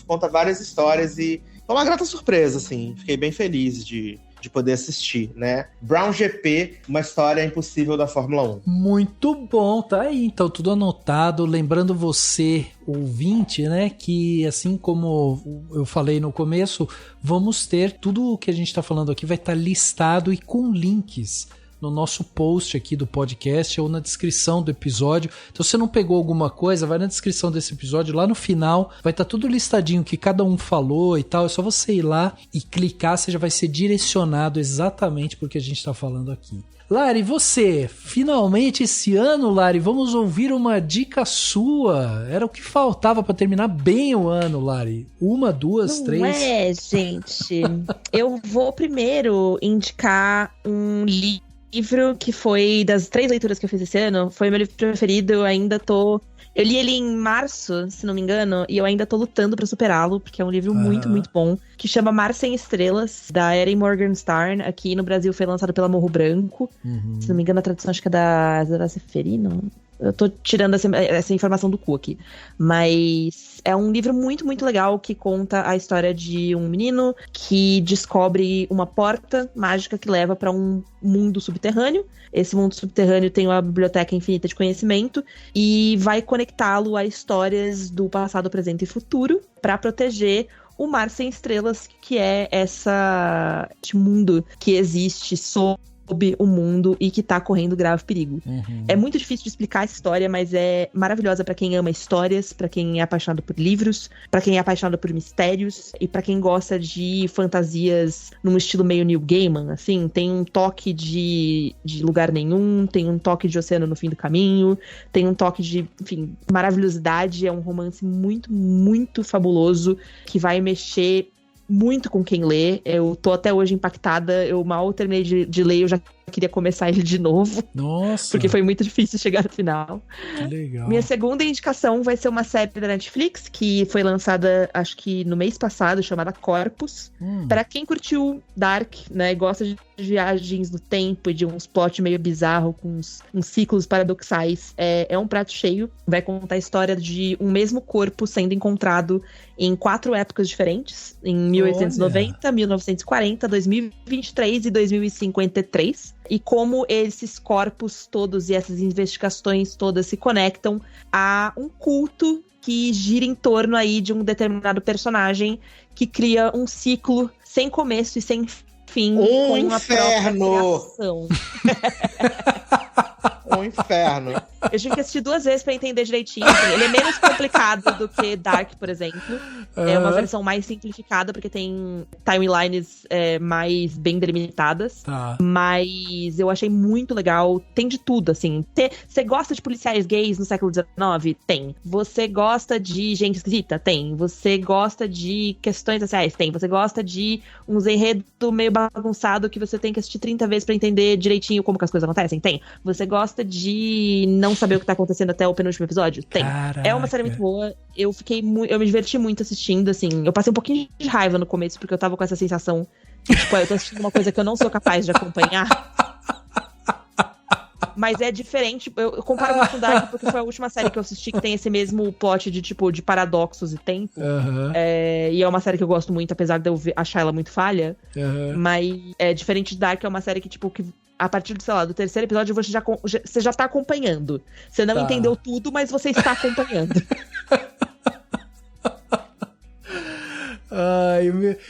conta várias histórias e foi uma grata surpresa, assim. Fiquei bem feliz de poder assistir, né? Brown GP, uma história impossível da Fórmula 1. Muito bom, tá aí, então, tudo anotado. Lembrando você, ouvinte, né, que assim como eu falei no começo, vamos ter tudo o que a gente tá falando aqui vai estar listado e com links no nosso post aqui do podcast ou na descrição do episódio. Então, se você não pegou alguma coisa, vai na descrição desse episódio, lá no final vai estar tudo listadinho, que cada um falou e tal. É só você ir lá e clicar, você já vai ser direcionado exatamente porque a gente está falando aqui. Lari, você, finalmente esse ano, Lari, vamos ouvir uma dica sua. Era o que faltava para terminar bem o ano, Lari. 1, 2, 3. Não é, gente. Eu vou primeiro indicar um livro que foi das 3 leituras que eu fiz esse ano, foi meu livro preferido. Eu li ele em março, se não me engano, e eu ainda tô lutando pra superá-lo, porque é um livro muito, muito bom, que chama Mar Sem Estrelas, da Erin Morgenstern. Aqui no Brasil foi lançado pela Morro Branco. Se não me engano, a tradução acho que é da Zara Seferino. Eu tô tirando essa informação do cu aqui. Mas é um livro muito, muito legal que conta a história de um menino que descobre uma porta mágica que leva pra um mundo subterrâneo. Esse mundo subterrâneo tem uma biblioteca infinita de conhecimento e vai conectá-lo a histórias do passado, presente e futuro pra proteger o Mar Sem Estrelas, que é esse mundo que existe sob o mundo e que tá correndo grave perigo. É muito difícil de explicar essa história, mas é maravilhosa pra quem ama histórias, pra quem é apaixonado por livros, pra quem é apaixonado por mistérios e pra quem gosta de fantasias num estilo meio Neil Gaiman, assim. Tem um toque de lugar nenhum, tem um toque de oceano no fim do caminho, tem um toque de, enfim, maravilhosidade. É um romance muito, muito fabuloso que vai mexer muito com quem lê. Eu tô até hoje impactada. Eu mal terminei de ler, eu já queria começar ele de novo. Nossa! Porque foi muito difícil chegar no final. Que legal. Minha segunda indicação vai ser uma série da Netflix, que foi lançada, acho que no mês passado, chamada Corpus. Pra quem curtiu Dark, né, e gosta de viagens no tempo e de uns plot meio bizarro, com uns ciclos paradoxais, é um prato cheio. Vai contar a história de um mesmo corpo sendo encontrado em 4 épocas diferentes, em 1890, 1940, 2023 e 2053. E como esses corpos todos e essas investigações todas se conectam a um culto que gira em torno aí de um determinado personagem que cria um ciclo sem começo e sem fim com inferno. a própria criação. um inferno. Eu tive que assistir 2 vezes pra entender direitinho. Assim. Ele é menos complicado do que Dark, por exemplo. É uma versão mais simplificada, porque tem timelines mais bem delimitadas. Tá. Mas eu achei muito legal. Tem de tudo, assim. Você gosta de policiais gays no século XIX? Tem. Você gosta de gente esquisita? Tem. Você gosta de questões sociais? Tem. Você gosta de uns enredos meio bagunçado que você tem que assistir 30 vezes pra entender direitinho como que as coisas acontecem? Tem. Você gosta de não saber o que tá acontecendo até o penúltimo episódio? Tem. Caraca. É uma série muito boa. Eu me diverti muito assistindo, assim. Eu passei um pouquinho de raiva no começo, porque eu tava com essa sensação que, tipo, eu tô assistindo uma coisa que eu não sou capaz de acompanhar. Mas é diferente. Eu comparo muito com Dark porque foi a última série que eu assisti que tem esse mesmo plot de, tipo, de paradoxos e tempo. Uhum. E é uma série que eu gosto muito, apesar de eu achar ela muito falha. Uhum. Mas é diferente de Dark, é uma série que, tipo, que a partir do, sei lá, do 3º episódio você já tá acompanhando. Você não entendeu tudo, mas você está acompanhando.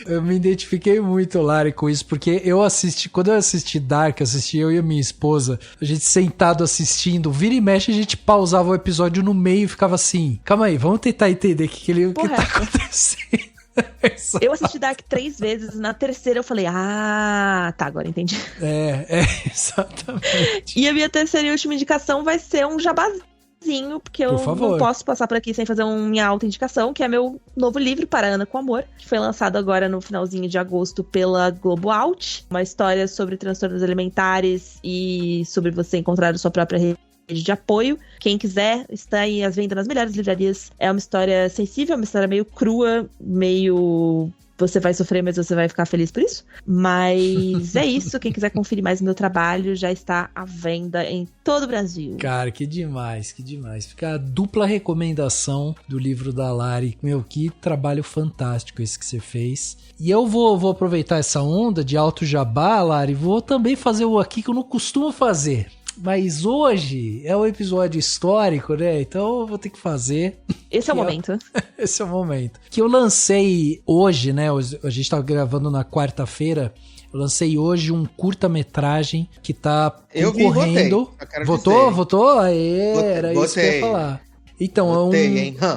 Eu me identifiquei muito, Lari, com isso, porque quando eu assisti Dark, eu e a minha esposa, a gente sentado assistindo, vira e mexe, a gente pausava o episódio no meio e ficava assim, calma aí, vamos tentar entender o que tá acontecendo. Eu assisti Dark 3 vezes, na terceira eu falei, tá, agora entendi. Exatamente. E a minha terceira e última indicação vai ser um jabazinho, porque eu não posso passar por aqui sem fazer minha auto-indicação, que é meu novo livro, Para Ana com Amor, que foi lançado agora no finalzinho de agosto pela Globo Out. Uma história sobre transtornos alimentares e sobre você encontrar a sua própria rede de apoio. Quem quiser, está aí às vendas nas melhores livrarias. É uma história sensível, uma história meio crua, meio... Você vai sofrer, mas você vai ficar feliz por isso. Mas é isso. Quem quiser conferir mais o meu trabalho, já está à venda em todo o Brasil. Cara, que demais, que demais. Fica a dupla recomendação do livro da Lari. Meu, que trabalho fantástico esse que você fez. E eu vou aproveitar essa onda de alto jabá, Lari, vou também fazer o aqui que eu não costumo fazer. Mas hoje é um episódio histórico, né? Então eu vou ter que fazer. Esse é o momento. Esse é o momento. Que eu lancei hoje, né? A gente tá gravando na quarta-feira. Eu lancei hoje um curta-metragem que tá concorrendo. Votou? Aê, era isso que eu ia falar. Então,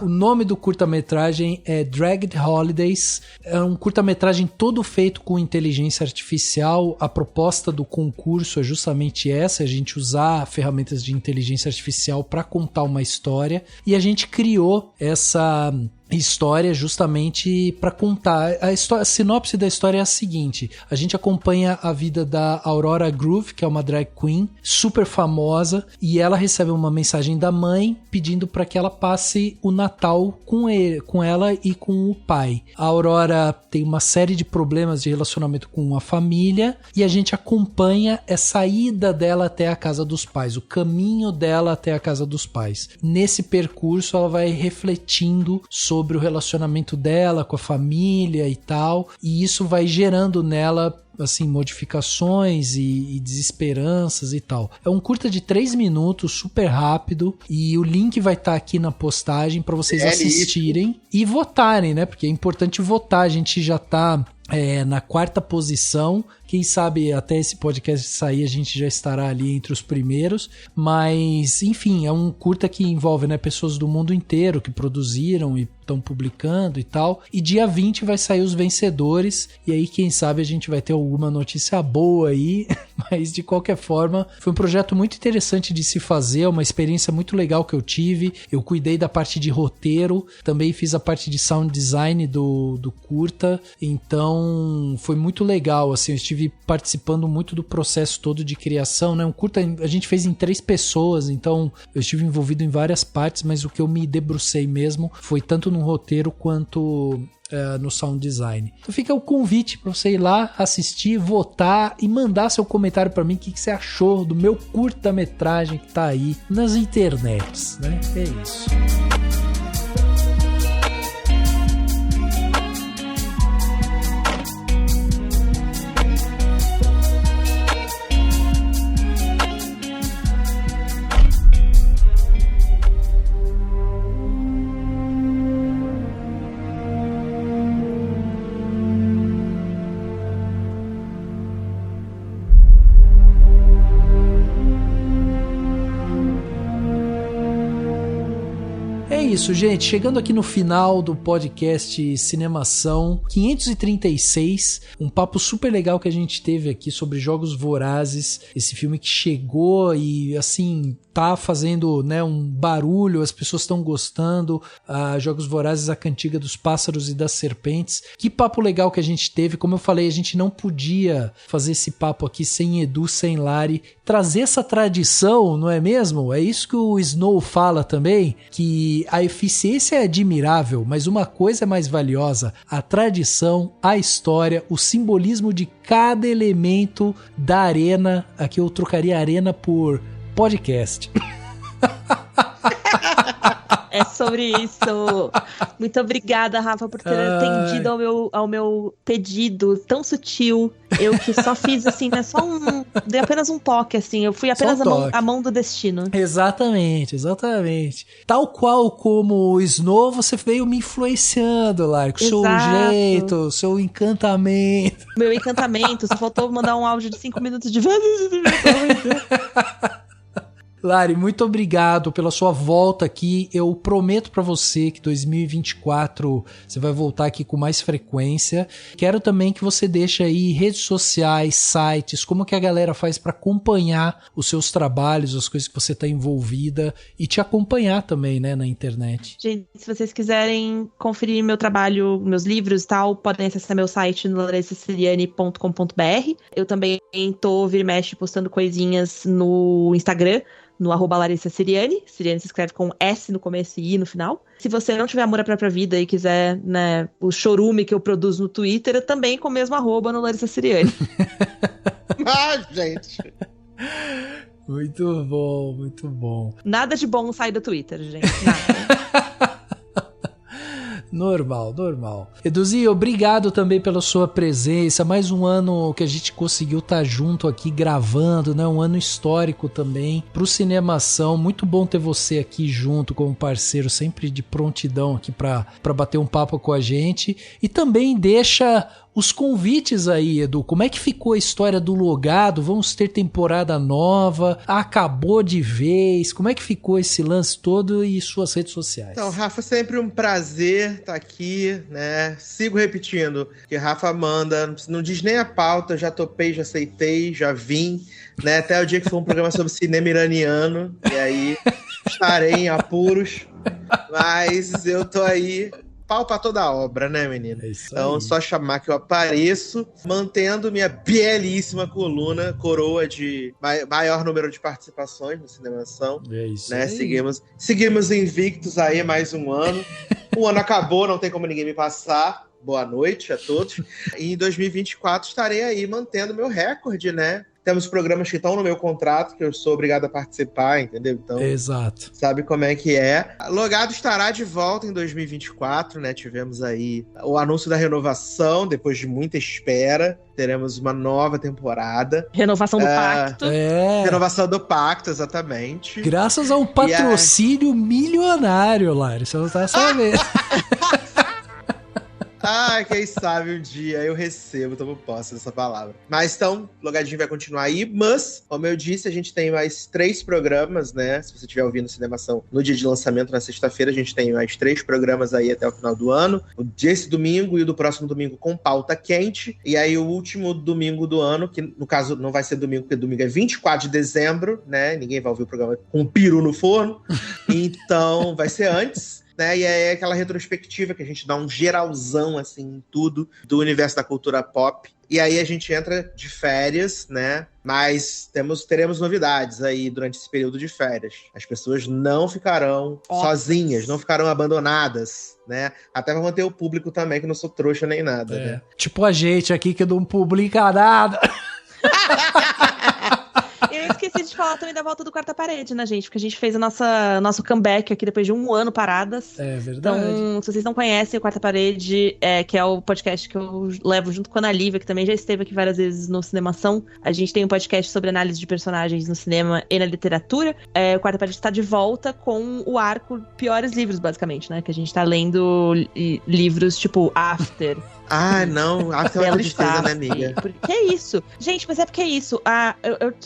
o nome do curta-metragem é Dragged Holidays. É um curta-metragem todo feito com inteligência artificial. A proposta do concurso é justamente essa, a gente usar ferramentas de inteligência artificial para contar uma história. E a gente criou essa história justamente para contar. A sinopse da história é a seguinte: a gente acompanha a vida da Aurora Groove, que é uma drag queen super famosa, e ela recebe uma mensagem da mãe pedindo para que ela passe o Natal com ela e com o pai. A Aurora tem uma série de problemas de relacionamento com a família e a gente acompanha essa ida dela até a casa dos pais, o caminho dela até a casa dos pais. Nesse percurso ela vai refletindo sobre o relacionamento dela com a família e tal, e isso vai gerando nela assim, modificações e desesperanças e tal. É um curta de 3 minutos, super rápido, e o link vai estar aqui na postagem para vocês assistirem e votarem, né? Porque é importante votar, a gente já tá na 4ª posição. Quem sabe até esse podcast sair a gente já estará ali entre os primeiros, mas enfim, é um curta que envolve, né, pessoas do mundo inteiro que produziram e estão publicando e tal, e dia 20 vai sair os vencedores, e aí quem sabe a gente vai ter alguma notícia boa aí, mas de qualquer forma foi um projeto muito interessante de se fazer, uma experiência muito legal que eu tive. Eu cuidei da parte de roteiro, também fiz a parte de sound design do curta, então foi muito legal, assim, eu estive participando muito do processo todo de criação, né? Um curta a gente fez em 3 pessoas, então eu estive envolvido em várias partes, mas o que eu me debrucei mesmo foi tanto no roteiro quanto no sound design. Então fica o convite para você ir lá, assistir, votar e mandar seu comentário para mim, o que você achou do meu curta-metragem que tá aí nas internets, né? É isso. isso, gente. Chegando aqui no final do podcast Cinemação 536, um papo super legal que a gente teve aqui sobre Jogos Vorazes, esse filme que chegou e, assim, tá fazendo, né, um barulho, as pessoas estão gostando. Jogos Vorazes, a cantiga dos pássaros e das serpentes. Que papo legal que a gente teve. Como eu falei, a gente não podia fazer esse papo aqui sem Edu, sem Lari, trazer essa tradição, não é mesmo? É isso que o Snow fala também, que a eficiência é admirável, mas uma coisa é mais valiosa: a tradição, a história, o simbolismo de cada elemento da arena. Aqui eu trocaria arena por podcast. É sobre isso. Muito obrigada, Rafa, por ter atendido ao meu pedido tão sutil. Eu que só fiz assim, né? Dei apenas um toque, assim. Eu fui apenas a mão do destino. Exatamente. Tal qual como o Snow, você veio me influenciando, Lari, com o seu jeito, seu encantamento. Meu encantamento. Só faltou mandar um áudio de 5 minutos de... Lari, muito obrigado pela sua volta aqui. Eu prometo pra você que 2024 você vai voltar aqui com mais frequência. Quero também que você deixe aí redes sociais, sites, como que a galera faz pra acompanhar os seus trabalhos, as coisas que você tá envolvida e te acompanhar também, né, na internet. Gente, se vocês quiserem conferir meu trabalho, meus livros e tal, podem acessar meu site no larissaciriani.com.br. Eu também tô, vira e mexe, postando coisinhas no Instagram, no @LarissaCiriani. Ciriani se escreve com S no começo e I no final. Se você não tiver amor à própria vida e quiser, né, o chorume que eu produzo no Twitter, eu também com o mesmo @ no Larissa Ciriani. Gente. Muito bom, muito bom. Nada de bom sai do Twitter, gente. Nada. Normal. Eduzinho, obrigado também pela sua presença. Mais um ano que a gente conseguiu estar junto aqui gravando, né? Um ano histórico também pro Cinemação. Muito bom ter você aqui junto como parceiro, sempre de prontidão aqui pra bater um papo com a gente. E também deixa os convites aí, Edu. Como é que ficou a história do Logado? Vamos ter temporada nova? Acabou de vez? Como é que ficou esse lance todo e suas redes sociais? Então, Rafa, sempre um prazer estar aqui, né? Sigo repetindo que Rafa manda, não diz nem a pauta, já topei, já aceitei, já vim, né? Até o dia que for um programa sobre cinema iraniano, e aí estarei em apuros, mas eu tô aí. Pau pra toda a obra, né, menina? Então, só chamar que eu apareço, mantendo minha belíssima coluna, coroa de maior número de participações no Cinemação. É isso, né? Seguimos invictos aí mais um ano. O ano acabou, não tem como ninguém me passar. Boa noite a todos. E em 2024 estarei aí mantendo meu recorde, né? Temos programas que estão no meu contrato, que eu sou obrigado a participar, entendeu? Então, exato. Sabe como é que é. Logado estará de volta em 2024, né? Tivemos aí o anúncio da renovação, depois de muita espera. Teremos uma nova temporada. Renovação do pacto. Renovação do pacto, exatamente. Graças a um patrocínio milionário, Lari. Você não tá sabendo. Quem sabe um dia eu recebo, tomo posse dessa palavra. Mas então, Logadinho vai continuar aí, mas, como eu disse, a gente tem mais 3 programas, né? Se você estiver ouvindo Cinemação no dia de lançamento, na sexta-feira, a gente tem mais 3 programas aí até o final do ano. O desse domingo e o do próximo domingo com pauta quente. E aí o último domingo do ano, que no caso não vai ser domingo, porque domingo é 24 de dezembro, né? Ninguém vai ouvir o programa com um peru no forno. Então, vai ser antes. Né? E é aquela retrospectiva que a gente dá um geralzão, assim, em tudo do universo da cultura pop. E aí a gente entra de férias, né? Mas teremos novidades aí durante esse período de férias. As pessoas não ficarão sozinhas, não ficarão abandonadas, né? Até pra manter o público também, que não sou trouxa nem nada, né? Tipo a gente aqui que não publica nada. Eu esqueci de falar também da volta do Quarta Parede, né, gente? Porque a gente fez nosso comeback aqui depois de um ano paradas. É verdade. Então, se vocês não conhecem o Quarta Parede, que é o podcast que eu levo junto com a Ana Lívia, que também já esteve aqui várias vezes no Cinemação. A gente tem um podcast sobre análise de personagens no cinema e na literatura. O Quarta Parede está de volta com o arco Piores Livros, basicamente, né? Que a gente tá lendo livros tipo After. Não, After é uma tristeza, né, amiga? Que é isso? Gente, mas é porque é isso.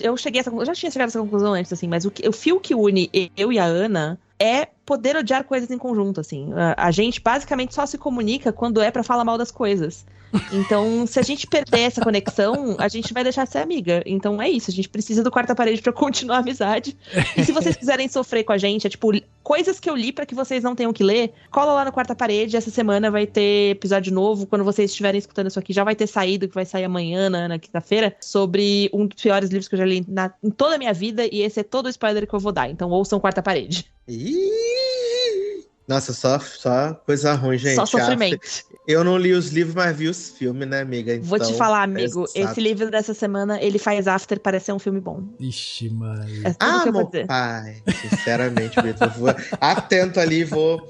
Eu cheguei a essa conclusão, eu já tinha chegado a essa conclusão antes, assim, mas o fio que une eu e a Ana é poder odiar coisas em conjunto, assim. A gente basicamente só se comunica quando é pra falar mal das coisas. Então, se a gente perder essa conexão, a gente vai deixar de ser amiga. Então é isso, a gente precisa do quarta parede pra continuar a amizade. E se vocês quiserem sofrer com a gente, é tipo, coisas que eu li pra que vocês não tenham que ler, cola lá no quarta parede. Essa semana vai ter episódio novo. Quando vocês estiverem escutando isso aqui, já vai ter saído, que vai sair amanhã, na quinta-feira, sobre um dos piores livros que eu já li em toda a minha vida. E esse é todo o spoiler que eu vou dar. Então ouçam quarta parede. Nossa, só coisa ruim, gente. Só sofrimento. Eu não li os livros, mas vi os filmes, né, amiga? Então, vou te falar, amigo, esse livro dessa semana, ele faz After parecer um filme bom. Ixi, Maria. É tudo que eu vou meu dizer. pai, sinceramente, Vitor, vou atento ali, vou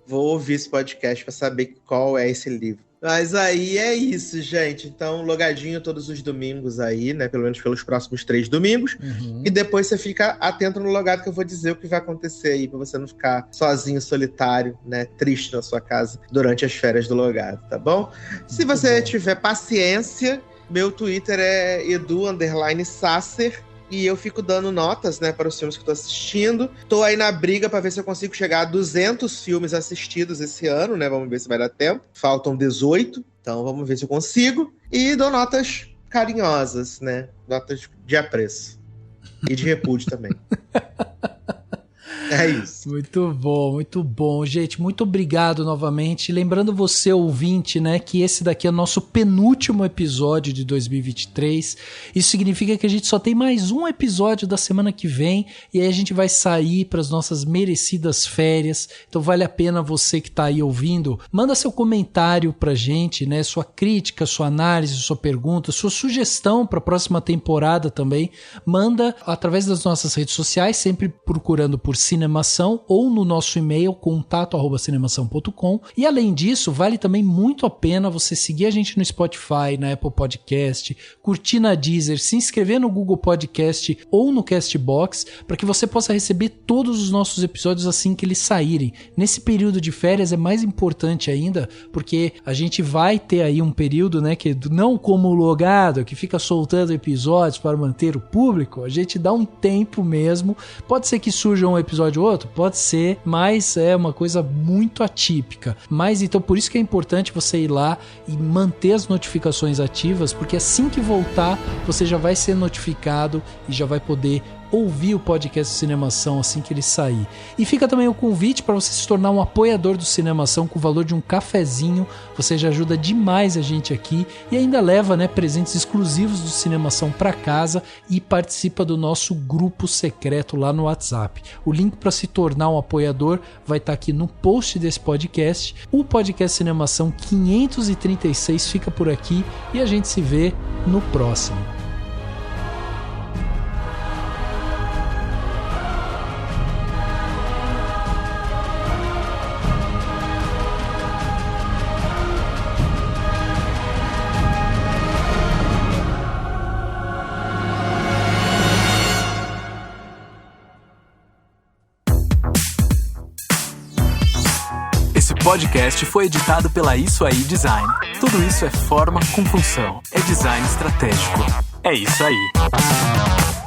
ouvir esse podcast pra saber qual é esse livro. Mas aí é isso, gente. Então, logadinho todos os domingos aí, né? Pelo menos pelos próximos 3 domingos. E depois você fica atento no logado que eu vou dizer o que vai acontecer aí, pra você não ficar sozinho, solitário, né? Triste na sua casa durante as férias do logado, tá bom? Se você tiver paciência, meu Twitter é edu_sasser. E eu fico dando notas, né, para os filmes que eu tô assistindo. Tô aí na briga para ver se eu consigo chegar a 200 filmes assistidos esse ano, né? Vamos ver se vai dar tempo. Faltam 18, então vamos ver se eu consigo. E dou notas carinhosas, né? Notas de apreço. E de repúdio também. É isso. Muito bom, muito bom. Gente, muito obrigado novamente. Lembrando você, ouvinte, né, que esse daqui é o nosso penúltimo episódio de 2023. Isso significa que a gente só tem mais um episódio da semana que vem e aí a gente vai sair para as nossas merecidas férias. Então vale a pena você que tá aí ouvindo, manda seu comentário pra gente, né, sua crítica, sua análise, sua pergunta, sua sugestão para a próxima temporada também. Manda através das nossas redes sociais, sempre procurando por Cinemação ou no nosso e-mail contato@cinemação.com. E além disso, vale também muito a pena você seguir a gente no Spotify, na Apple Podcast, curtir na Deezer, se inscrever no Google Podcast ou no Castbox, para que você possa receber todos os nossos episódios assim que eles saírem. Nesse período de férias é mais importante ainda, porque a gente vai ter aí um período, né, que não como o Logado, que fica soltando episódios para manter o público, a gente dá um tempo mesmo. Pode ser que surja um episódio ou outro, pode ser, mas é uma coisa muito atípica. Mas então por isso que é importante você ir lá e manter as notificações ativas, porque assim que voltar, você já vai ser notificado e já vai poder ouvir o podcast do Cinemação assim que ele sair. E fica também o convite para você se tornar um apoiador do Cinemação com o valor de um cafezinho. Você já ajuda demais a gente aqui e ainda leva, né, presentes exclusivos do Cinemação para casa e participa do nosso grupo secreto lá no WhatsApp. O link para se tornar um apoiador vai estar aqui no post desse podcast. O podcast Cinemação 536 fica por aqui e a gente se vê no próximo. Esse podcast foi editado pela Isso Aí Design. Tudo isso é forma com função. É design estratégico. É isso aí.